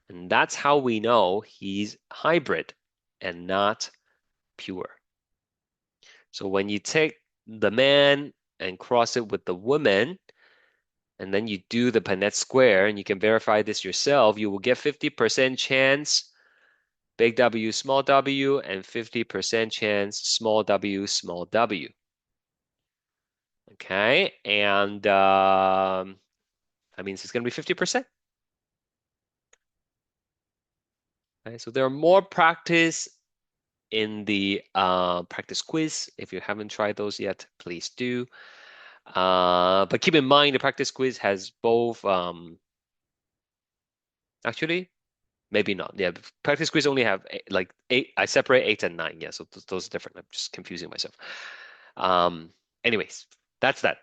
Speaker 1: And that's how we know he's hybrid and not pure. So when you take the man and cross it with the woman, and then you do the Punnett square, and you can verify this yourself, you will get 50% chance big W, small w, and 50% chance small w, small w. Okay, and that means it's going to be 50%. Okay, so there are more practice in the practice quiz. If you haven't tried those yet, please do. But keep in mind, the practice quiz has both, actually, maybe not. Yeah, practice quiz only have like 8. I separate 8 and 9. Yeah, so those are different. I'm just confusing myself. Anyways, that's that.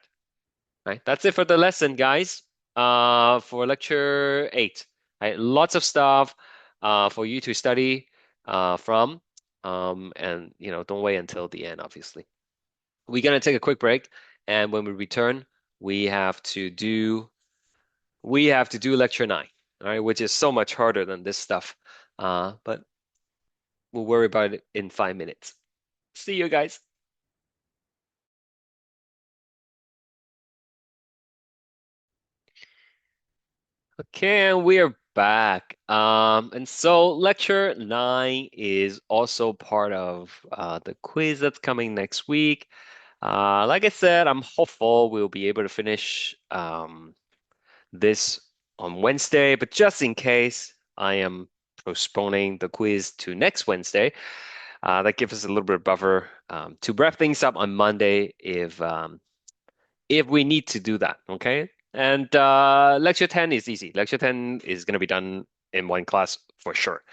Speaker 1: Right, that's it for the lesson, guys. For lecture 8. Right, lots of stuff for you to study from. And don't wait until the end, obviously. We're gonna take a quick break, and when we return, we have to do lecture 9, all right, which is so much harder than this stuff. But we'll worry about it in 5 minutes. See you guys. Okay, and we are back. And so lecture 9 is also part of the quiz that's coming next week. Like I said, I'm hopeful we'll be able to finish this on Wednesday, but just in case, I am postponing the quiz to next Wednesday. That gives us a little bit of buffer to wrap things up on Monday if we need to do that, okay? And lecture 10 is easy. Lecture 10 is going to be done in one class for sure.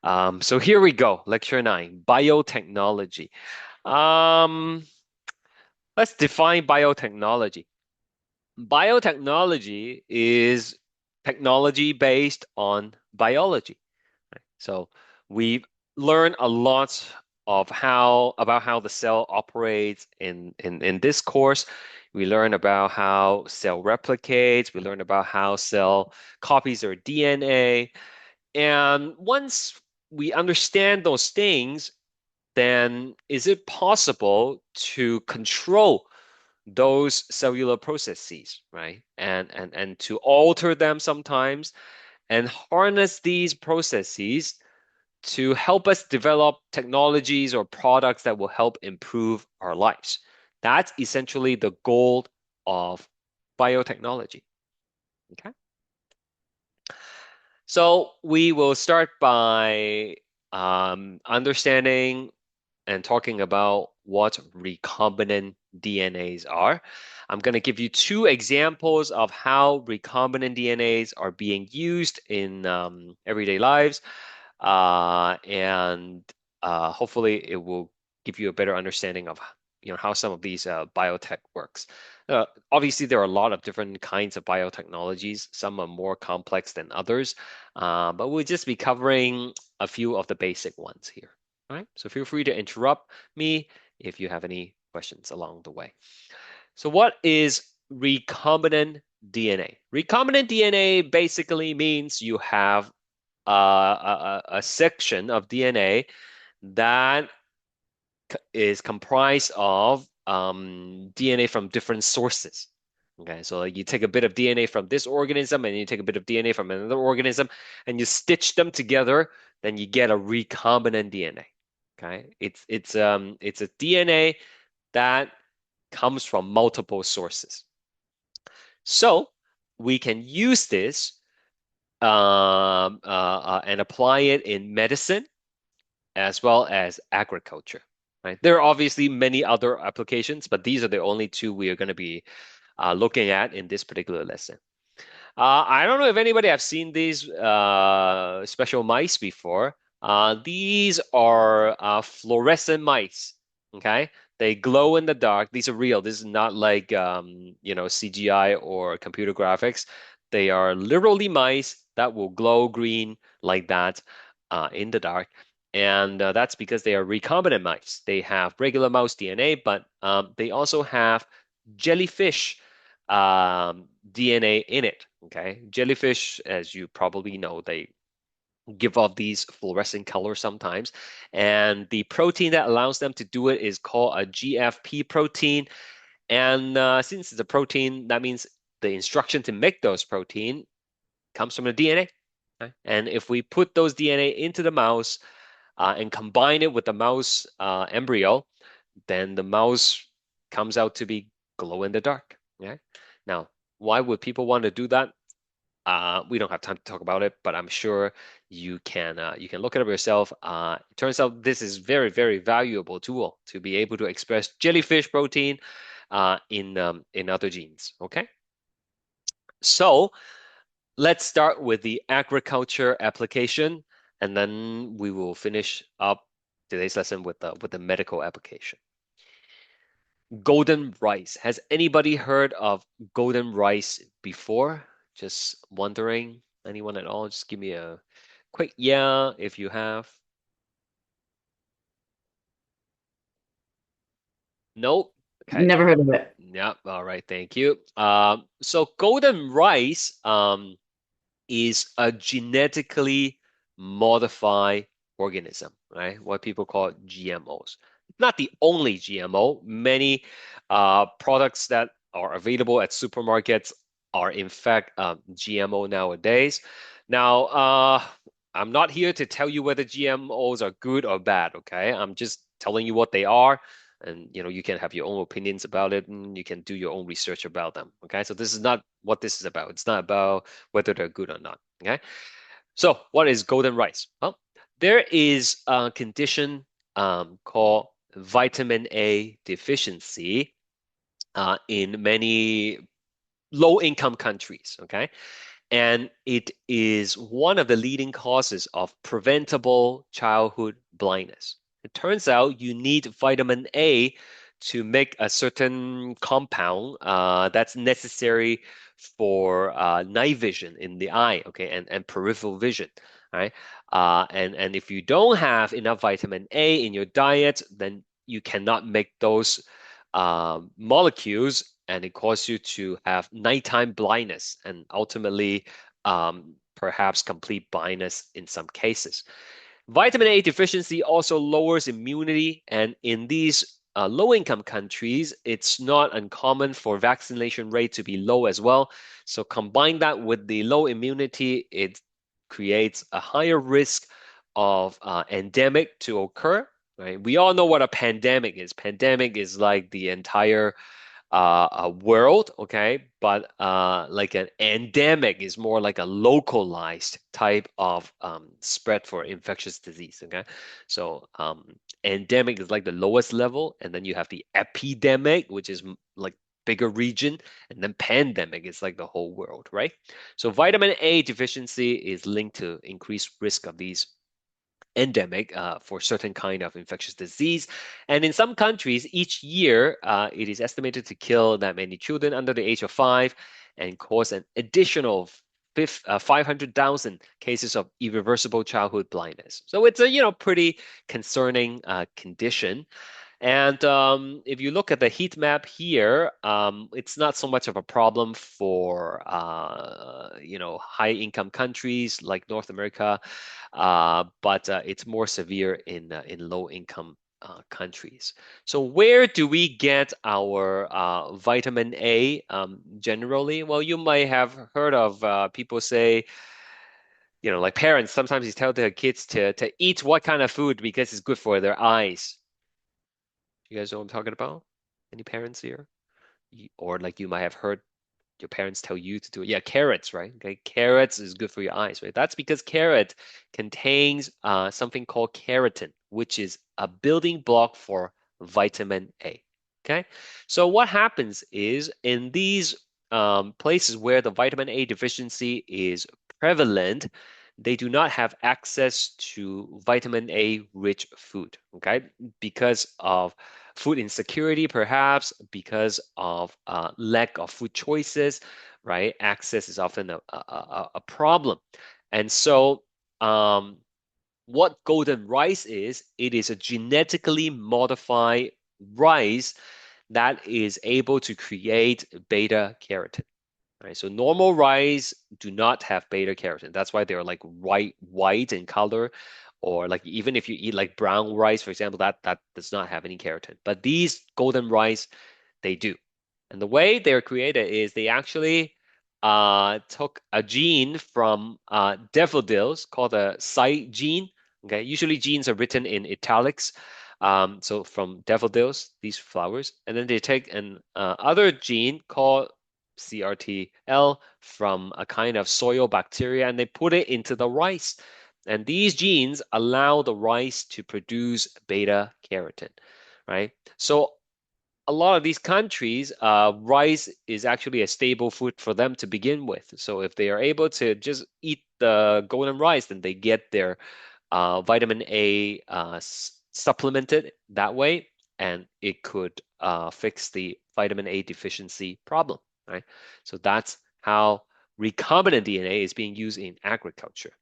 Speaker 1: So here we go. Lecture 9, biotechnology. Let's define biotechnology. Biotechnology is technology based on biology. So we've learned a lot of about how the cell operates in this course. We learn about how cell replicates. We learn about how cell copies their DNA. And once we understand those things, then is it possible to control those cellular processes, right? And to alter them sometimes and harness these processes to help us develop technologies or products that will help improve our lives. That's essentially the goal of biotechnology. Okay. So we will start by understanding and talking about what recombinant DNAs are. I'm going to give you 2 examples of how recombinant DNAs are being used in everyday lives. And hopefully it will give you a better understanding of how some of these biotech works. Obviously, there are a lot of different kinds of biotechnologies. Some are more complex than others, but we'll just be covering a few of the basic ones here. All right, so feel free to interrupt me if you have any questions along the way. So what is recombinant DNA? Recombinant DNA basically means you have a section of DNA that is comprised of DNA from different sources. Okay, so like you take a bit of DNA from this organism and you take a bit of DNA from another organism and you stitch them together, then you get a recombinant DNA. Okay, it's a DNA that comes from multiple sources. So we can use this and apply it in medicine as well as agriculture. Right? There are obviously many other applications, but these are the only 2 we are going to be looking at in this particular lesson. I don't know if anybody have seen these special mice before. These are fluorescent mice. Okay, they glow in the dark. These are real. This is not like CGI or computer graphics. They are literally mice that will glow green like that in the dark. And that's because they are recombinant mice. They have regular mouse DNA, but they also have jellyfish DNA in it. Okay, jellyfish, as you probably know, they give off these fluorescent colors sometimes, and the protein that allows them to do it is called a GFP protein. And since it's a protein, that means the instruction to make those protein comes from the DNA. Okay? And if we put those DNA into the mouse and combine it with the mouse embryo, then the mouse comes out to be glow in the dark. Okay? Now, why would people want to do that? We don't have time to talk about it, but I'm sure you can look it up yourself. It turns out this is very, very valuable tool to be able to express jellyfish protein in other genes. Okay, so let's start with the agriculture application, and then we will finish up today's lesson with the medical application. Golden rice. Has anybody heard of golden rice before? Just wondering. Anyone at all? Just give me a quick yeah if you have. Nope. Okay.
Speaker 2: Never heard of it.
Speaker 1: Yep. All right. Thank you. So golden rice is a genetically modified organism, right? What people call GMOs. Not the only GMO. Many products that are available at supermarkets are in fact GMO nowadays. Now, I'm not here to tell you whether GMOs are good or bad, okay? I'm just telling you what they are, and you can have your own opinions about it, and you can do your own research about them, okay? So this is not what this is about. It's not about whether they're good or not, okay? So what is golden rice? Well, there is a condition called vitamin A deficiency in many low-income countries, okay? And it is one of the leading causes of preventable childhood blindness. It turns out you need vitamin A to make a certain compound that's necessary for night vision in the eye, okay, and peripheral vision, right? And if you don't have enough vitamin A in your diet, then you cannot make those molecules, and it causes you to have nighttime blindness and ultimately perhaps complete blindness in some cases. Vitamin A deficiency also lowers immunity, and in these low-income countries, it's not uncommon for vaccination rate to be low as well. So combine that with the low immunity, it creates a higher risk of endemic to occur. Right? We all know what a pandemic is. Pandemic is like the entire a world, okay? But like an endemic is more like a localized type of spread for infectious disease, okay? So endemic is like the lowest level, and then you have the epidemic, which is like bigger region, and then pandemic is like the whole world, right? So vitamin A deficiency is linked to increased risk of these endemic for certain kind of infectious disease. And in some countries, each year, it is estimated to kill that many children under the age of 5 and cause an additional 500,000 cases of irreversible childhood blindness. So it's a pretty concerning condition. And if you look at the heat map here, it's not so much of a problem for high income countries like North America, but it's more severe in low income countries. So where do we get our vitamin A generally? Well, you might have heard of people say, like parents sometimes they tell their kids to eat what kind of food because it's good for their eyes. You guys know what I'm talking about? Any parents here? Or like you might have heard your parents tell you to do it. Yeah, carrots, right? Okay, carrots is good for your eyes, right? That's because carrot contains something called keratin, which is a building block for vitamin A. Okay, so what happens is in these places where the vitamin A deficiency is prevalent, they do not have access to vitamin A rich food, okay, because of food insecurity, perhaps because of lack of food choices, right? Access is often a problem. And so what golden rice is, it is a genetically modified rice that is able to create beta carotene. Right, so normal rice do not have beta carotene. That's why they're like white in color, or like even if you eat like brown rice, for example, that does not have any keratin. But these golden rice, they do. And the way they're created is they actually took a gene from daffodils called a site gene. Okay, usually genes are written in italics. So from daffodils, these flowers, and then they take an other gene called CRTL from a kind of soil bacteria, and they put it into the rice. And these genes allow the rice to produce beta carotene, right? So a lot of these countries, rice is actually a staple food for them to begin with. So if they are able to just eat the golden rice, then they get their vitamin A supplemented that way, and it could fix the vitamin A deficiency problem, right? So that's how recombinant DNA is being used in agriculture.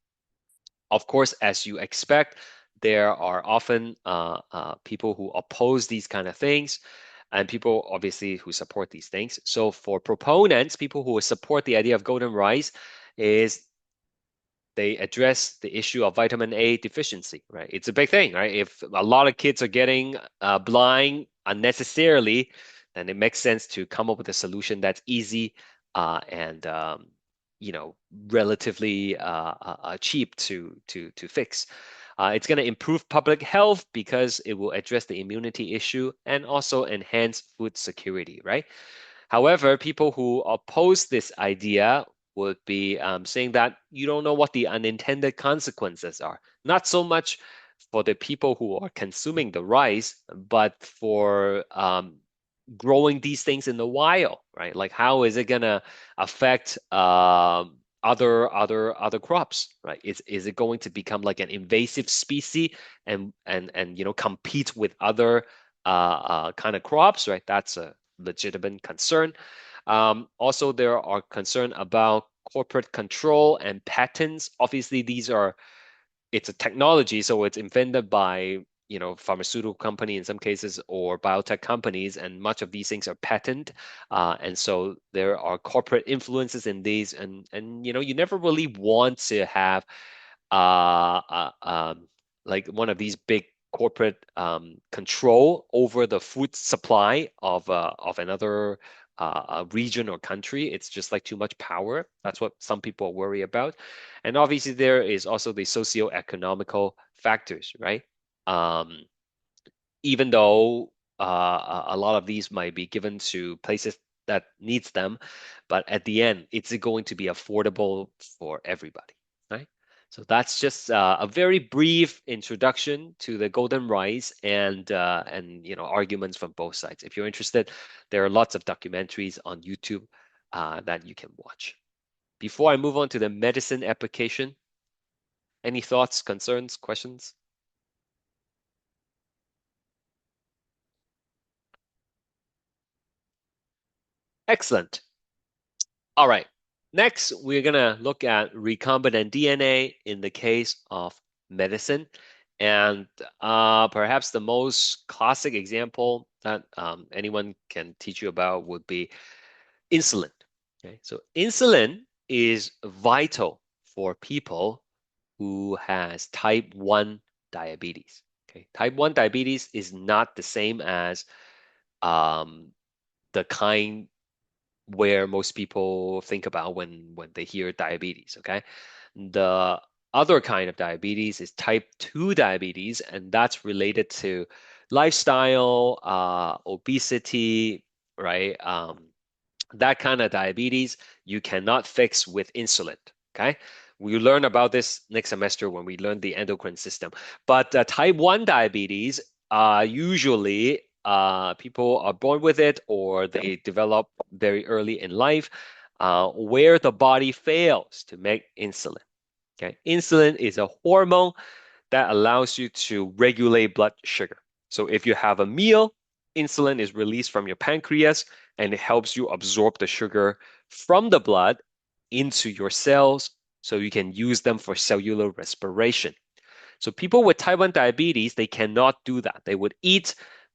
Speaker 1: Of course, as you expect, there are often people who oppose these kind of things and people obviously who support these things. So for proponents, people who support the idea of golden rice is they address the issue of vitamin A deficiency, right? It's a big thing, right? If a lot of kids are getting blind unnecessarily, then it makes sense to come up with a solution that's easy and relatively cheap to fix. It's going to improve public health because it will address the immunity issue and also enhance food security, right? However, people who oppose this idea would be saying that you don't know what the unintended consequences are. Not so much for the people who are consuming the rice, but for growing these things in the wild, right? Like how is it gonna affect other crops, right? Is it going to become like an invasive species and compete with other kind of crops, right? That's a legitimate concern. Also, there are concern about corporate control and patents. Obviously, it's a technology, so it's invented by pharmaceutical company in some cases or biotech companies, and much of these things are patent. And so there are corporate influences in these, and you never really want to have uh, uh, um, like one of these big corporate control over the food supply of another region or country. It's just like too much power. That's what some people worry about. And obviously, there is also the socio-economical factors, right? Um, Even though a lot of these might be given to places that needs them, but at the end, it's going to be affordable for everybody, right? So that's just a very brief introduction to the golden rice and arguments from both sides. If you're interested, there are lots of documentaries on YouTube that you can watch. Before I move on to the medicine application, any thoughts, concerns, questions? Excellent. All right. Next, we're going to look at recombinant DNA in the case of medicine. And perhaps the most classic example that anyone can teach you about would be insulin. Okay, so insulin is vital for people who has type 1 diabetes. Okay, type 1 diabetes is not the same as um, the kind where most people think about when they hear diabetes, okay? The other kind of diabetes is type 2 diabetes, and that's related to lifestyle, obesity, right? That kind of diabetes you cannot fix with insulin, okay? We learn about this next semester when we learn the endocrine system. But type 1 diabetes, usually people are born with it or they develop very early in life, where the body fails to make insulin. Okay, insulin is a hormone that allows you to regulate blood sugar. So if you have a meal, insulin is released from your pancreas and it helps you absorb the sugar from the blood into your cells so you can use them for cellular respiration. So people with type 1 diabetes, they cannot do that. They would eat,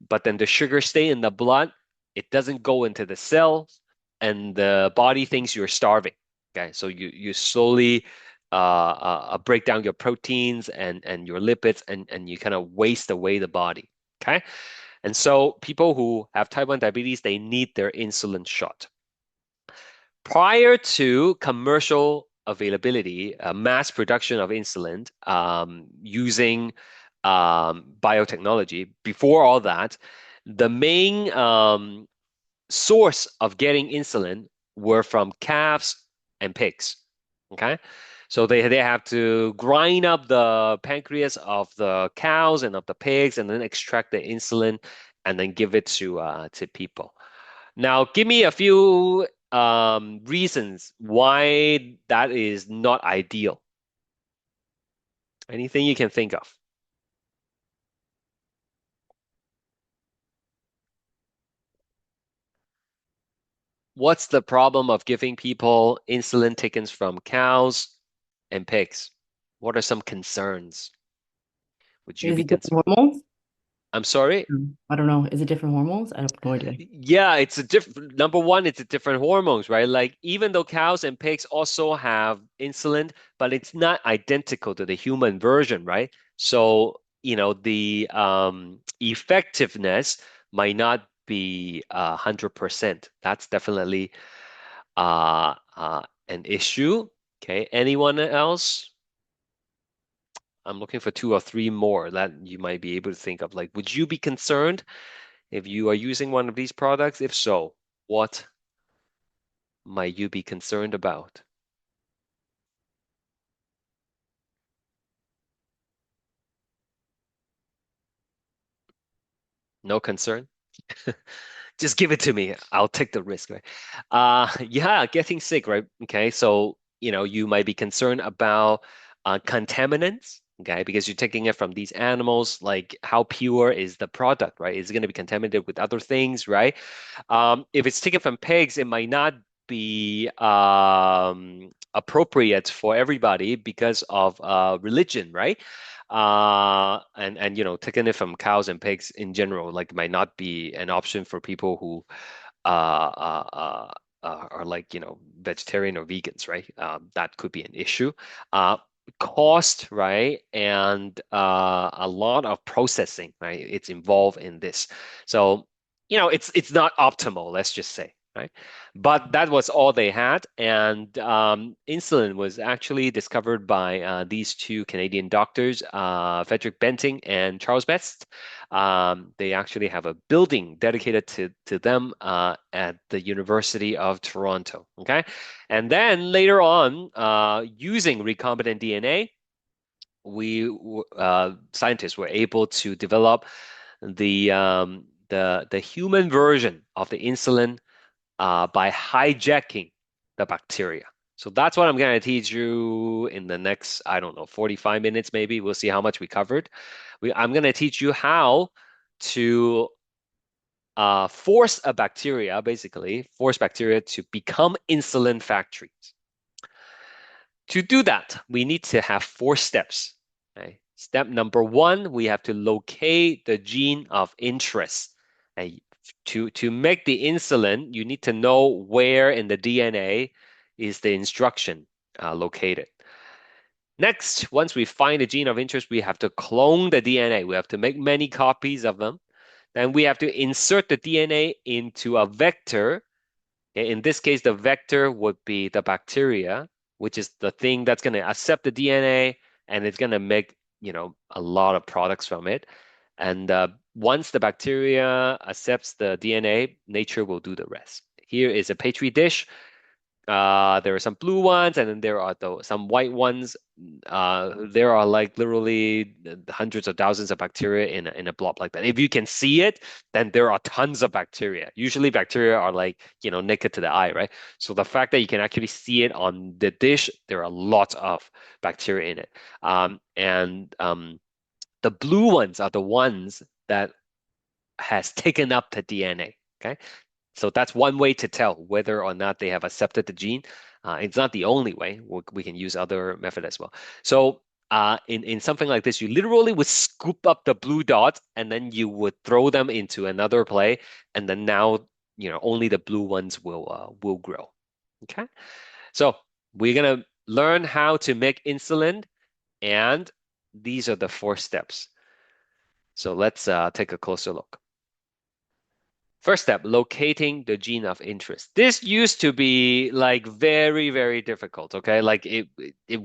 Speaker 1: but then the sugar stay in the blood. It doesn't go into the cells, and the body thinks you're starving. Okay, so you slowly break down your proteins and your lipids, and you kind of waste away the body. Okay, And so people who have type 1 diabetes, they need their insulin shot. Prior to commercial availability, mass production of insulin using biotechnology, before all that, the main source of getting insulin were from calves and pigs. Okay. So they have to grind up the pancreas of the cows and of the pigs and then extract the insulin and then give it to people. Now, give me a few reasons why that is not ideal. Anything you can think of. What's the problem of giving people insulin taken from cows and pigs? What are some concerns? Would you
Speaker 5: Is
Speaker 1: be
Speaker 5: it different
Speaker 1: concerned?
Speaker 5: hormones?
Speaker 1: I'm sorry?
Speaker 5: I don't know. Is it different hormones? I have no idea.
Speaker 1: Yeah, it's a different, number one, it's a different hormones, right? Like even though cows and pigs also have insulin, but it's not identical to the human version, right? So, the effectiveness might not be 100%. That's definitely an issue. Okay, anyone else? I'm looking for two or three more that you might be able to think of. Like, would you be concerned if you are using one of these products? If so, what might you be concerned about? No concern? Just give it to me. I'll take the risk, right? Yeah, getting sick, right? Okay, so you might be concerned about contaminants, okay, because you're taking it from these animals. Like, how pure is the product, right? Is it going to be contaminated with other things, right? If it's taken from pigs, it might not be appropriate for everybody because of religion, right? And taking it from cows and pigs in general, like might not be an option for people who are like vegetarian or vegans, right? That could be an issue. Uh, Cost, right? And a lot of processing, right? It's involved in this. So, it's not optimal, let's just say, right? But that was all they had. And insulin was actually discovered by these two Canadian doctors, Frederick Benting and Charles Best. They actually have a building dedicated to them at the University of Toronto. Okay. And then later on, using recombinant DNA, scientists were able to develop the human version of the insulin by hijacking the bacteria. So that's what I'm going to teach you in the next, I don't know, 45 minutes maybe. We'll see how much we covered. I'm going to teach you how to force bacteria to become insulin factories. To do that, we need to have 4 steps. Okay? Step number 1, we have to locate the gene of interest. Okay? To make the insulin, you need to know where in the DNA is the instruction located. Next, once we find the gene of interest, we have to clone the DNA. We have to make many copies of them. Then we have to insert the DNA into a vector. In this case, the vector would be the bacteria, which is the thing that's going to accept the DNA and it's going to make, a lot of products from it. And once the bacteria accepts the DNA, nature will do the rest. Here is a petri dish. There are some blue ones, and then there are some white ones. There are like literally hundreds of thousands of bacteria in a blob like that. If you can see it, then there are tons of bacteria. Usually, bacteria are like naked to the eye, right? So the fact that you can actually see it on the dish, there are lots of bacteria in it. And the blue ones are the ones that has taken up the DNA. Okay. So that's one way to tell whether or not they have accepted the gene. It's not the only way. We can use other method as well. So in something like this, you literally would scoop up the blue dots and then you would throw them into another play, and then now only the blue ones will grow. Okay, so we're gonna learn how to make insulin, and these are the 4 steps. So let's take a closer look. First step, locating the gene of interest. This used to be like very, very difficult, okay? Like it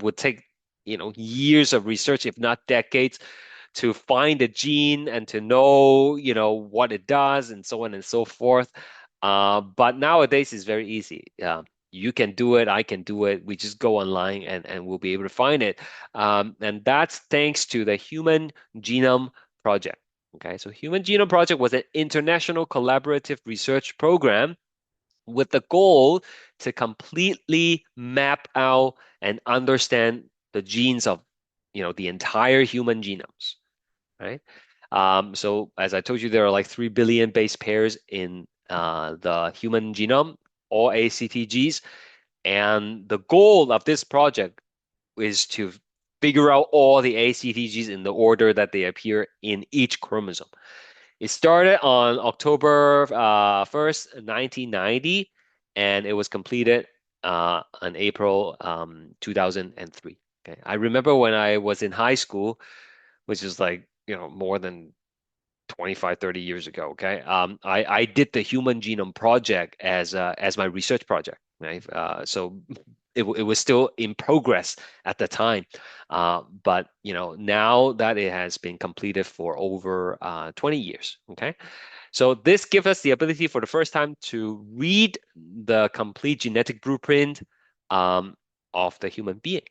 Speaker 1: would take, years of research, if not decades, to find a gene and to know, what it does and so on and so forth. But nowadays it's very easy. You can do it, I can do it. We just go online and we'll be able to find it. And that's thanks to the Human Genome Project. Okay, so Human Genome Project was an international collaborative research program with the goal to completely map out and understand the genes of, the entire human genomes, right? So as I told you, there are like 3 billion base pairs in the human genome, all ACTGs. And the goal of this project is to figure out all the ACTGs in the order that they appear in each chromosome. It started on October 1st, 1990, and it was completed on April 2003. Okay. I remember when I was in high school, which is like, more than 25, 30 years ago. Okay. I did the Human Genome Project as my research project, right? So it was still in progress at the time. But now that it has been completed for over 20 years. Okay. So this gives us the ability for the first time to read the complete genetic blueprint of the human being.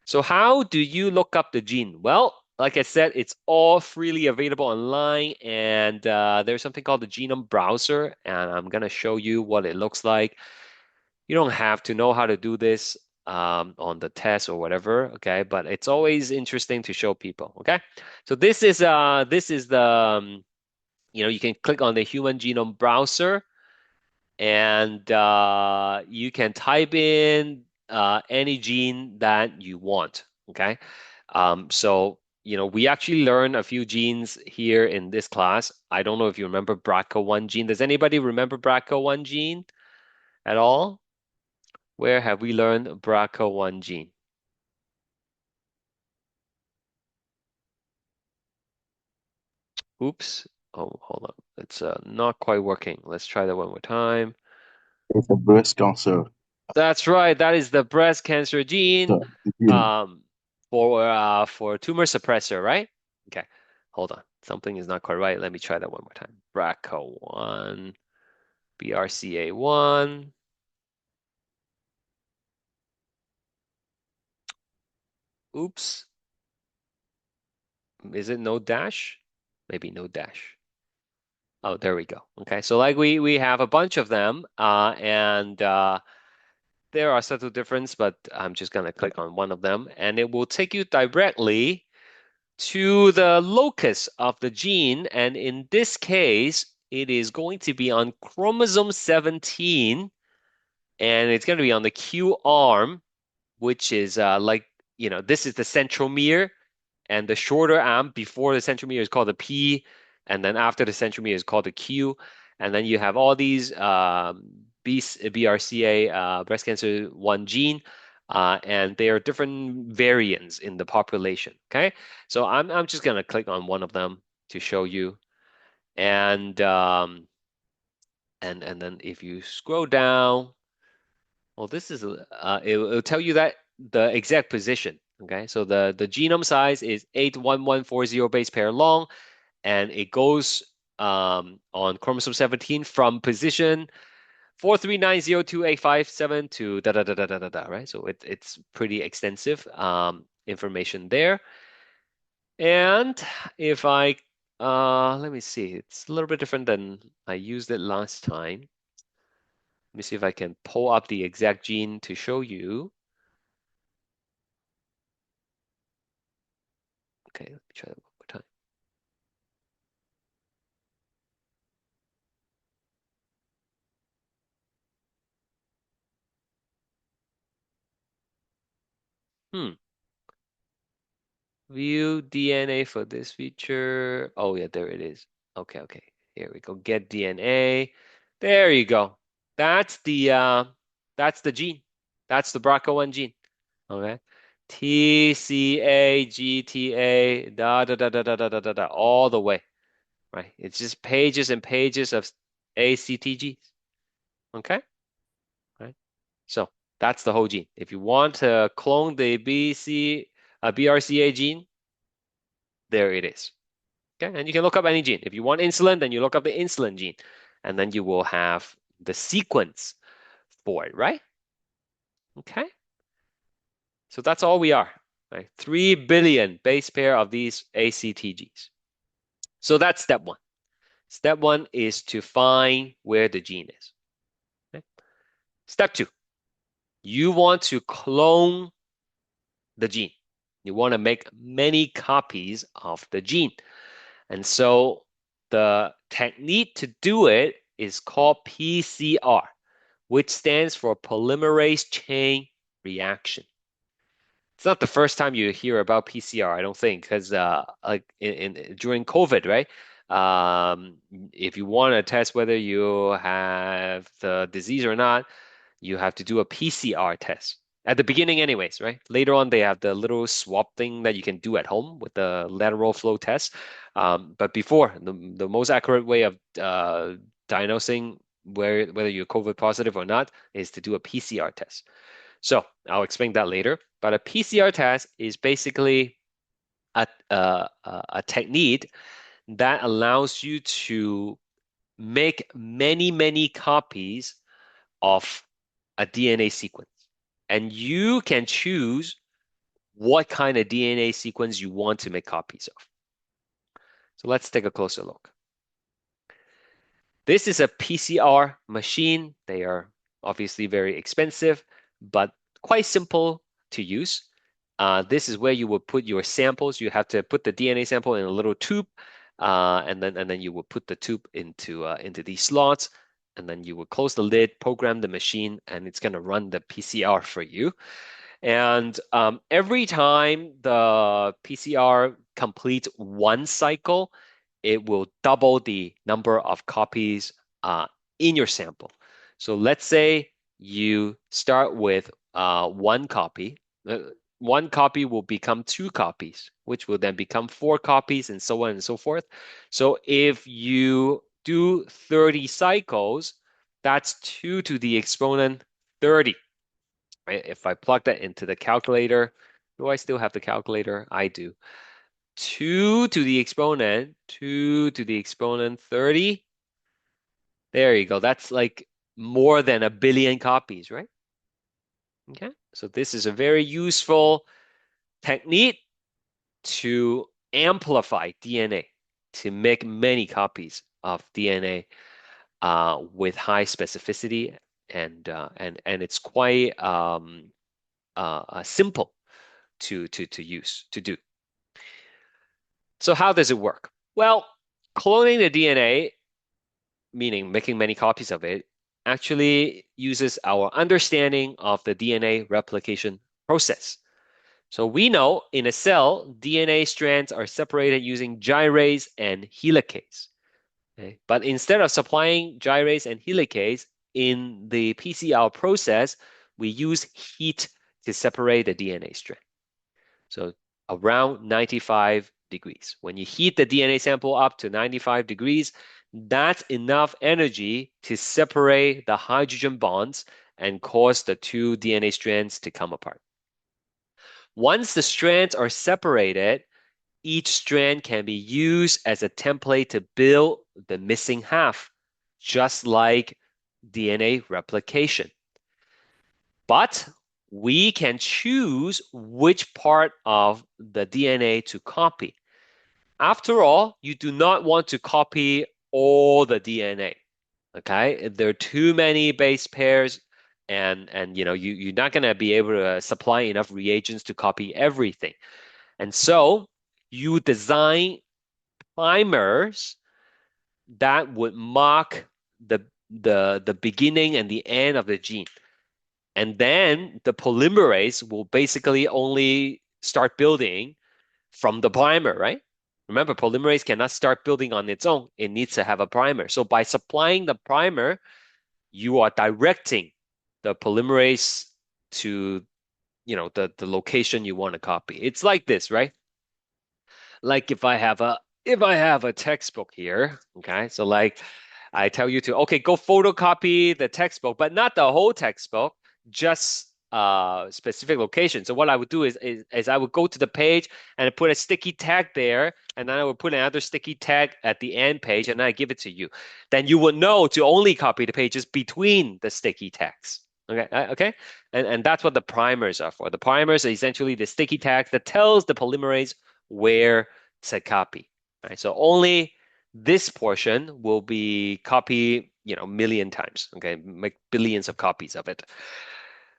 Speaker 1: So how do you look up the gene? Well, like I said, it's all freely available online, and there's something called the genome browser, and I'm gonna show you what it looks like. You don't have to know how to do this on the test or whatever, okay? But it's always interesting to show people, okay? So this is the you can click on the human genome browser, and you can type in any gene that you want. Okay. So, we actually learn a few genes here in this class. I don't know if you remember BRCA1 gene. Does anybody remember BRCA1 gene at all? Where have we learned BRCA1 gene? Oops. Oh, hold on. It's not quite working. Let's try that one more time.
Speaker 3: It's a breast cancer.
Speaker 1: That's right. That is the breast cancer gene
Speaker 3: So, gene.
Speaker 1: for tumor suppressor, right? Okay. Hold on. Something is not quite right. Let me try that one more time. BRCA1, BRCA1. Oops. Is it no dash? Maybe no dash. Oh, there we go. Okay. So like we have a bunch of them, and there are subtle difference, but I'm just gonna click on one of them, and it will take you directly to the locus of the gene. And in this case, it is going to be on chromosome 17, and it's going to be on the Q arm, which is this is the centromere, and the shorter arm before the centromere is called the P, and then after the centromere is called the Q. And then you have all these BRCA breast cancer 1 gene, and they are different variants in the population. Okay, so I'm just gonna click on one of them to show you, and and then if you scroll down, well, this is it'll tell you that the exact position. Okay, so the genome size is 81140 base pair long, and it goes on chromosome 17 from position 4390285 to da da da da da da da, right? So it's pretty extensive information there. And if I let me see, it's a little bit different than I used it last time. Let me see if I can pull up the exact gene to show you. Okay, let me try that one more time. Hmm. View DNA for this feature. Oh yeah, there it is. Okay, okay. Here we go. Get DNA. There you go. That's the gene. That's the BRCA1 gene. Okay. TCAGTA da da da da da da da da da all the way. right? It's just pages and pages of ACTGs, okay? Right? So that's the whole gene. If you want to clone the BRCA gene, there it is. Okay, and you can look up any gene. If you want insulin, then you look up the insulin gene, and then you will have the sequence for it, right? Okay, so that's all we are, right? 3 billion base pair of these ACTGs. So that's step one. Step one is to find where the gene is. Okay? Step two, you want to clone the gene. You want to make many copies of the gene. And so the technique to do it is called PCR, which stands for polymerase chain reaction. It's not the first time you hear about PCR, I don't think, because like during COVID, right? If you want to test whether you have the disease or not, you have to do a PCR test. At the beginning, anyways, right? Later on, they have the little swab thing that you can do at home with the lateral flow test. But before, the most accurate way of diagnosing whether you're COVID positive or not is to do a PCR test. So I'll explain that later. But a PCR test is basically a technique that allows you to make many, many copies of a DNA sequence. And you can choose what kind of DNA sequence you want to make copies of. So let's take a closer look. This is a PCR machine. They are obviously very expensive, but quite simple to use. This is where you will put your samples. You have to put the DNA sample in a little tube, and then you will put the tube into these slots, and then you will close the lid, program the machine, and it's going to run the PCR for you. And every time the PCR completes one cycle, it will double the number of copies in your sample. So let's say you start with one copy. One copy will become two copies, which will then become four copies, and so on and so forth. So if you do 30 cycles, that's 2 to the exponent 30. Right? If I plug that into the calculator, do I still have the calculator? I do. 2 to the exponent, 2 to the exponent 30. There you go. That's like more than a billion copies, right? Okay. So this is a very useful technique to amplify DNA, to make many copies of DNA with high specificity, and it's quite simple to use to do. So how does it work? Well, cloning the DNA, meaning making many copies of it, actually uses our understanding of the DNA replication process. So we know in a cell, DNA strands are separated using gyrase and helicase. Okay? But instead of supplying gyrase and helicase in the PCR process, we use heat to separate the DNA strand. So around 95 degrees. When you heat the DNA sample up to 95 degrees, that's enough energy to separate the hydrogen bonds and cause the two DNA strands to come apart. Once the strands are separated, each strand can be used as a template to build the missing half, just like DNA replication. But we can choose which part of the DNA to copy. After all, you do not want to copy all the DNA. Okay, there are too many base pairs, and you're not going to be able to supply enough reagents to copy everything. And so you design primers that would mark the beginning and the end of the gene. And then the polymerase will basically only start building from the primer, right? Remember, polymerase cannot start building on its own. It needs to have a primer. So by supplying the primer, you are directing the polymerase to, the location you want to copy. It's like this, right? Like if I have if I have a textbook here, okay, so like I tell you to, okay, go photocopy the textbook, but not the whole textbook, just specific location. So what I would do is I would go to the page and I put a sticky tag there, and then I would put another sticky tag at the end page, and then I give it to you. Then you would know to only copy the pages between the sticky tags. Okay, okay, and that's what the primers are for. The primers are essentially the sticky tags that tells the polymerase where to copy. Right? So only this portion will be copied, million times. Okay, make billions of copies of it.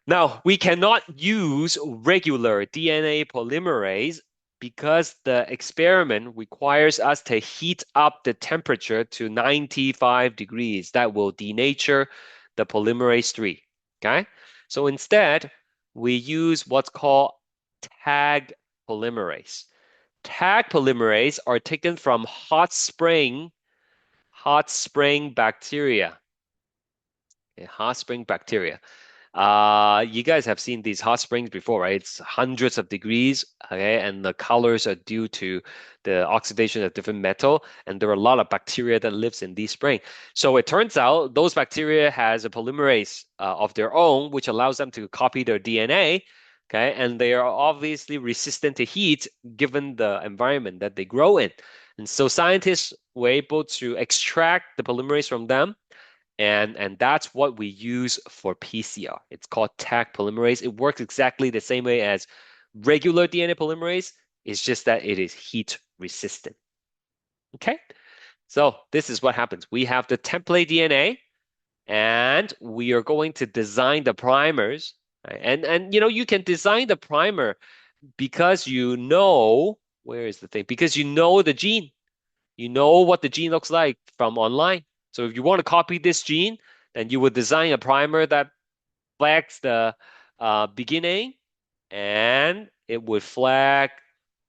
Speaker 1: Now, we cannot use regular DNA polymerase because the experiment requires us to heat up the temperature to 95 degrees. That will denature the polymerase 3. Okay? So instead, we use what's called tag polymerase. Tag polymerase are taken from hot spring bacteria. Okay, hot spring bacteria. You guys have seen these hot springs before, right? It's hundreds of degrees, okay, and the colors are due to the oxidation of different metal, and there are a lot of bacteria that lives in these springs. So it turns out those bacteria has a polymerase of their own, which allows them to copy their DNA, okay, and they are obviously resistant to heat given the environment that they grow in. And so scientists were able to extract the polymerase from them and that's what we use for PCR. It's called tag polymerase. It works exactly the same way as regular DNA polymerase. It's just that it is heat resistant. Okay, so this is what happens. We have the template DNA, and we are going to design the primers. Right? And you can design the primer because where is the thing? Because you know the gene. You know what the gene looks like from online. So if you want to copy this gene, then you would design a primer that flags the beginning and it would flag,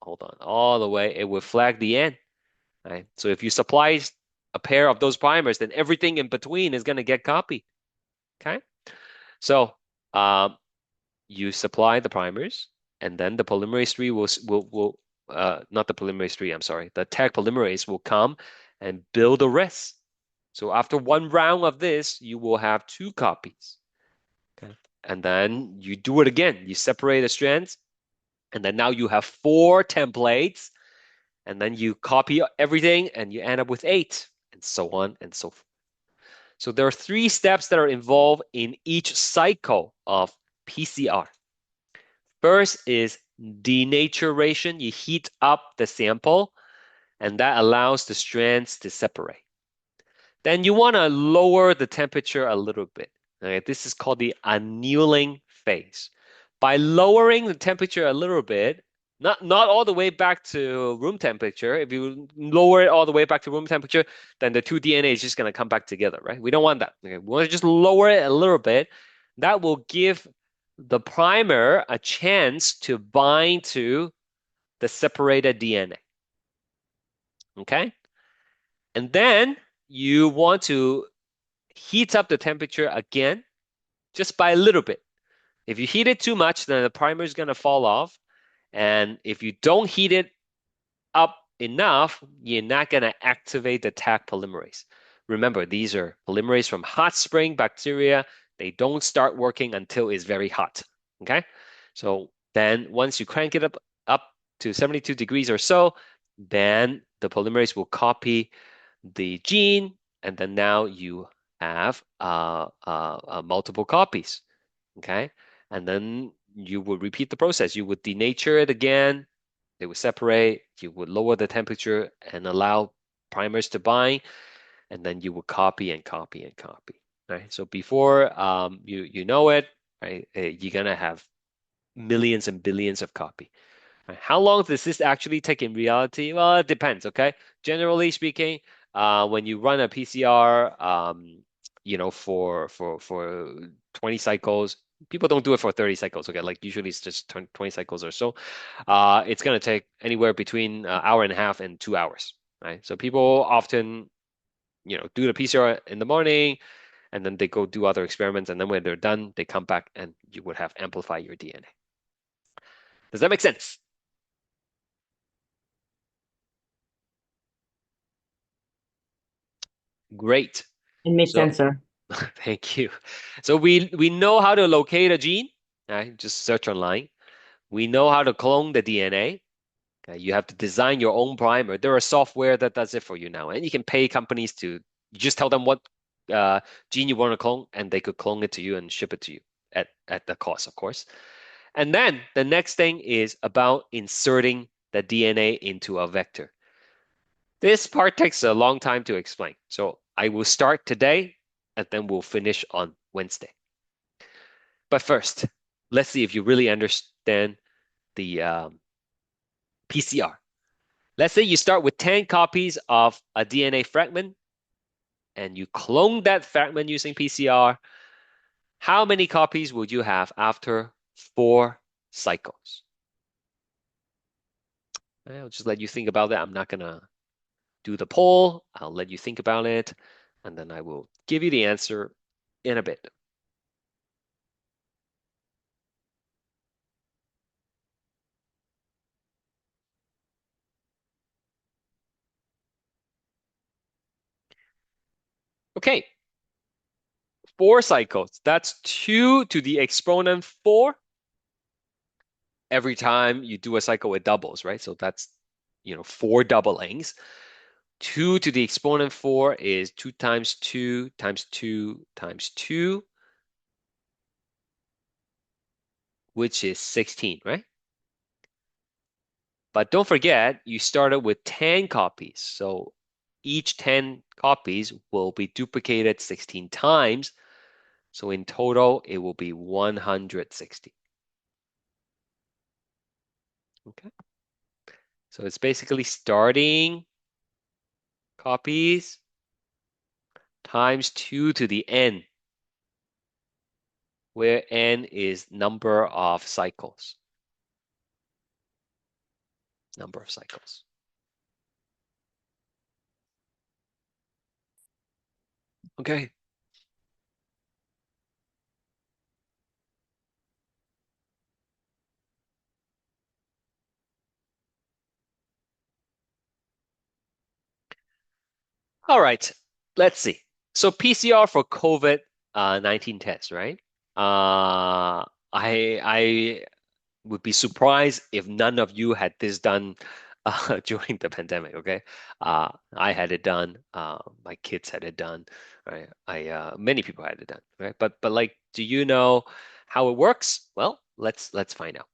Speaker 1: hold on, all the way, it would flag the end. Right? So if you supply a pair of those primers, then everything in between is going to get copied. Okay? So um, you supply the primers, and then the polymerase 3 will not the polymerase 3, I'm sorry, the tag polymerase will come and build the rest. So after one round of this, you will have two copies. Okay. And then you do it again. You separate the strands, and then now you have four templates, and then you copy everything, and you end up with eight, and so on and so forth. So there are three steps that are involved in each cycle of PCR. First is denaturation. You heat up the sample, and that allows the strands to separate. Then you want to lower the temperature a little bit. Okay? This is called the annealing phase. By lowering the temperature a little bit, not all the way back to room temperature. If you lower it all the way back to room temperature, then the two DNA is just going to come back together, right? We don't want that. Okay? We want to just lower it a little bit. That will give the primer a chance to bind to the separated DNA. Okay? And then you want to heat up the temperature again, just by a little bit. If you heat it too much, then the primer is going to fall off. And if you don't heat it up enough, you're not going to activate the tag polymerase. Remember, these are polymerase from hot spring bacteria. They don't start working until it's very hot. Okay? So then once you crank it up to 72 degrees or so, then the polymerase will copy the gene, and then now you have multiple copies. Okay? And then you would repeat the process. You would denature it again. They would separate. You would lower the temperature and allow primers to bind, and then you would copy and copy and copy. Right? So before you know it, right, you're gonna have millions and billions of copy. Right? How long does this actually take in reality? Well, it depends. Okay. Generally speaking, when you run a PCR, for 20 cycles, people don't do it for 30 cycles. Okay, like usually it's just 20 cycles or so. It's gonna take anywhere between an hour and a half and 2 hours. Right. So people often, do the PCR in the morning, and then they go do other experiments, and then when they're done, they come back and you would have amplified your DNA. Does that make sense? Great.
Speaker 5: It makes
Speaker 1: So
Speaker 5: sense, sir.
Speaker 1: thank you. So we know how to locate a gene. Right? Just search online. We know how to clone the DNA. Okay? You have to design your own primer. There are software that does it for you now, and you can pay companies to you just tell them what uh, gene you want to clone, and they could clone it to you and ship it to you at the cost, of course. And then the next thing is about inserting the DNA into a vector. This part takes a long time to explain. So I will start today and then we'll finish on Wednesday. But first, let's see if you really understand the PCR. Let's say you start with 10 copies of a DNA fragment and you clone that fragment using PCR. How many copies would you have after 4 cycles? I'll just let you think about that. I'm not going to do the poll. I'll let you think about it, and then I will give you the answer in a bit. Okay, 4 cycles. That's 2 to the exponent 4. Every time you do a cycle, it doubles, right? So that's 4 doublings. 2 to the exponent 4 is 2 times 2 times 2 times 2, which is 16, right? But don't forget, you started with 10 copies. So each 10 copies will be duplicated 16 times. So in total, it will be 160. Okay. So it's basically starting copies times 2 to the n, where n is number of cycles. Number of cycles. Okay. All right. Let's see. So PCR for COVID-19 test, right? I would be surprised if none of you had this done during the pandemic. Okay, I had it done. My kids had it done. Right, many people had it done. Right, but like, do you know how it works? Well, let's find out.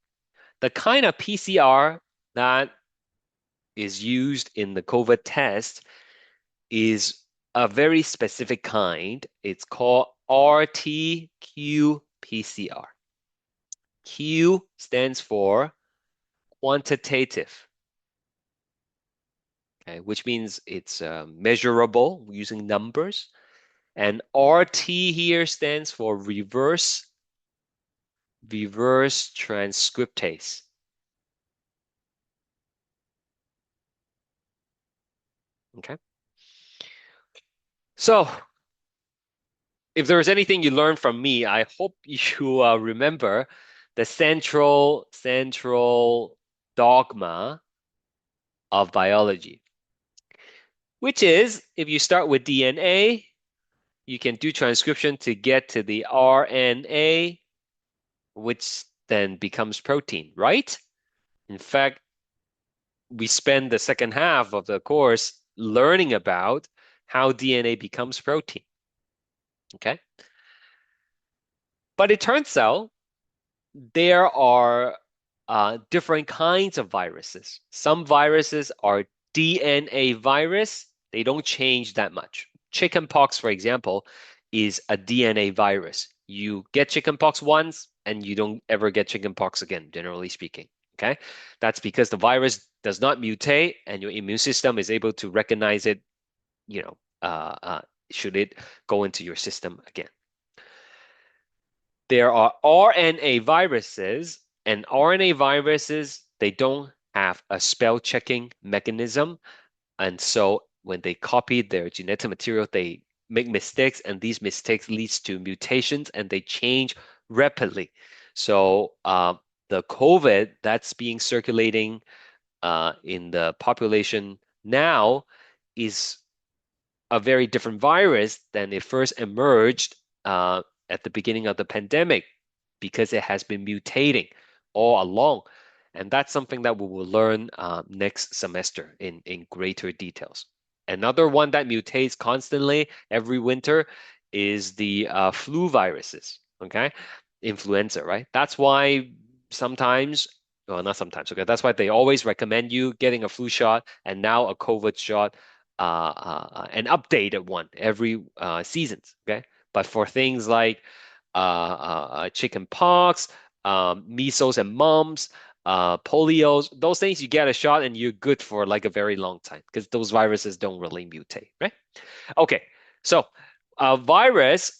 Speaker 1: The kind of PCR that is used in the COVID test is a very specific kind. It's called RT-qPCR. Q stands for quantitative, okay, which means it's measurable using numbers. And RT here stands for reverse transcriptase. Okay. So if there's anything you learned from me, I hope you remember the central dogma of biology, which is if you start with DNA, you can do transcription to get to the RNA, which then becomes protein, right? In fact, we spend the second half of the course learning about how DNA becomes protein. Okay. But it turns out there are different kinds of viruses. Some viruses are DNA virus. They don't change that much. Chickenpox, for example, is a DNA virus. You get chickenpox once and you don't ever get chickenpox again, generally speaking. Okay. That's because the virus does not mutate and your immune system is able to recognize it, you know, should it go into your system again. There are RNA viruses, and RNA viruses, they don't have a spell checking mechanism. And so when they copy their genetic material, they make mistakes, and these mistakes leads to mutations, and they change rapidly. So the COVID that's being circulating in the population now is a very different virus than it first emerged at the beginning of the pandemic because it has been mutating all along. And that's something that we will learn next semester in greater details. Another one that mutates constantly every winter is the flu viruses, okay? Influenza, right? That's why sometimes, well, not sometimes, okay? That's why they always recommend you getting a flu shot and now a COVID shot, an updated one every seasons, okay? But for things like chicken pox, measles and mumps, polios, those things you get a shot and you're good for like a very long time because those viruses don't really mutate, right? Okay, so a virus,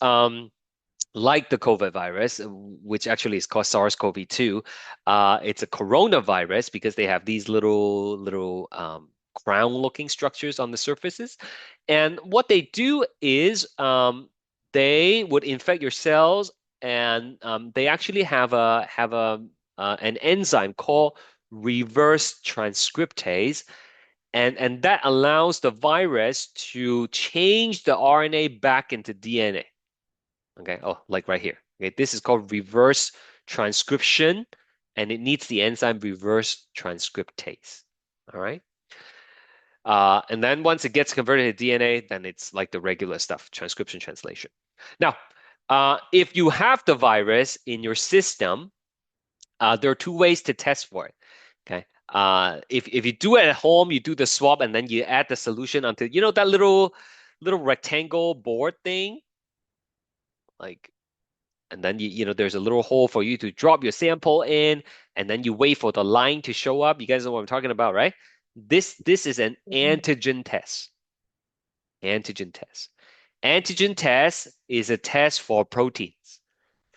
Speaker 1: like the COVID virus, which actually is called SARS-CoV-2, it's a coronavirus because they have these little crown-looking structures on the surfaces. And what they do is they would infect your cells, and they actually have an enzyme called reverse transcriptase, and that allows the virus to change the RNA back into DNA. Okay, oh, like right here. Okay, this is called reverse transcription, and it needs the enzyme reverse transcriptase. All right. And then once it gets converted to DNA, then it's like the regular stuff, transcription translation. Now, if you have the virus in your system, there are two ways to test for it. Okay. If you do it at home, you do the swab and then you add the solution until you know that little rectangle board thing, like, and then you know there's a little hole for you to drop your sample in, and then you wait for the line to show up. You guys know what I'm talking about, right? This is an antigen test. Antigen test. Antigen test is a test for proteins.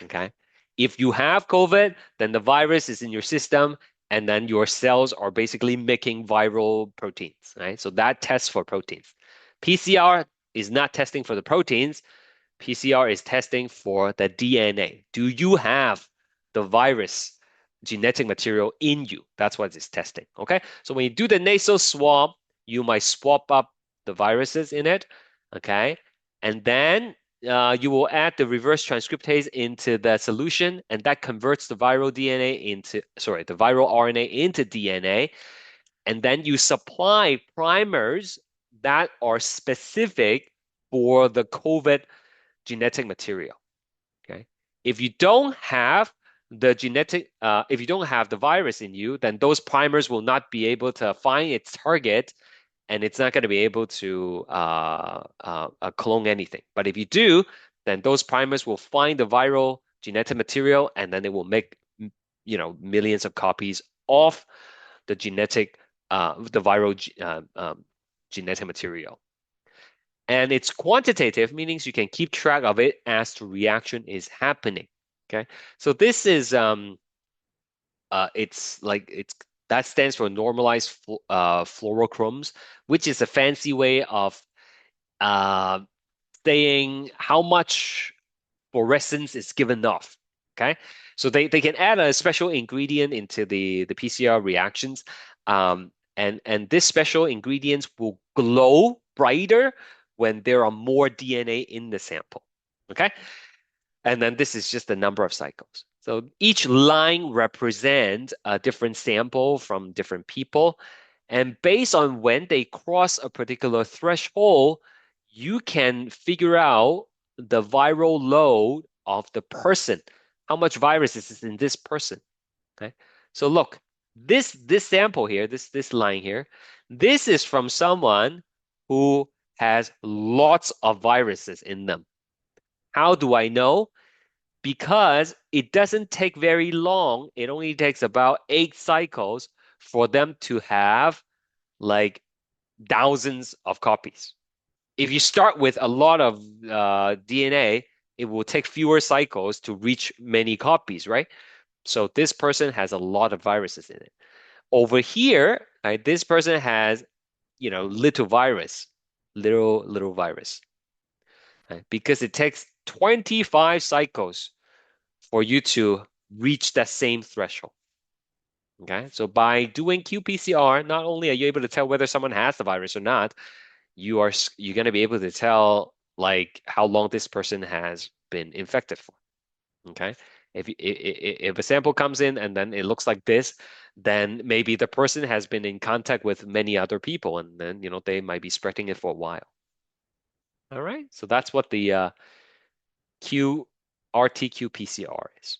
Speaker 1: Okay. If you have COVID, then the virus is in your system, and then your cells are basically making viral proteins, right? So that tests for proteins. PCR is not testing for the proteins. PCR is testing for the DNA. Do you have the virus genetic material in you? That's what it's testing. Okay. So when you do the nasal swab, you might swap up the viruses in it. Okay. And then you will add the reverse transcriptase into the solution, and that converts the viral DNA into, sorry, the viral RNA into DNA. And then you supply primers that are specific for the COVID genetic material. Okay. If you don't have if you don't have the virus in you, then those primers will not be able to find its target, and it's not going to be able to clone anything. But if you do, then those primers will find the viral genetic material, and then they will make, you know, millions of copies of the viral genetic material. And it's quantitative, meaning you can keep track of it as the reaction is happening. Okay, so this is it's that stands for normalized fluorochromes, which is a fancy way of uh, saying how much fluorescence is given off. Okay, so they can add a special ingredient into the PCR reactions, and this special ingredients will glow brighter when there are more DNA in the sample. Okay, and then this is just the number of cycles. So each line represents a different sample from different people, and based on when they cross a particular threshold, you can figure out the viral load of the person. How much virus is in this person? Okay. So look, this sample here, this line here, this is from someone who has lots of viruses in them. How do I know? Because it doesn't take very long. It only takes about 8 cycles for them to have like thousands of copies. If you start with a lot of DNA, it will take fewer cycles to reach many copies, right? So this person has a lot of viruses in it. Over here, right, this person has, you know, little virus, little virus, right? Because it takes 25 cycles for you to reach that same threshold. Okay, so by doing qPCR, not only are you able to tell whether someone has the virus or not, you're going to be able to tell like how long this person has been infected for. Okay. If a sample comes in and then it looks like this, then maybe the person has been in contact with many other people, and then they might be spreading it for a while. All right. So that's what the RT-qPCR is.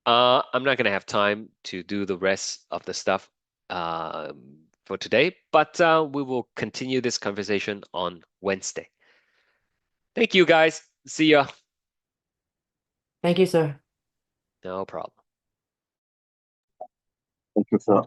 Speaker 1: I'm not gonna have time to do the rest of the stuff for today, but we will continue this conversation on Wednesday. Thank you, guys. See ya.
Speaker 5: Thank you, sir.
Speaker 1: No problem.
Speaker 3: Thank you, sir.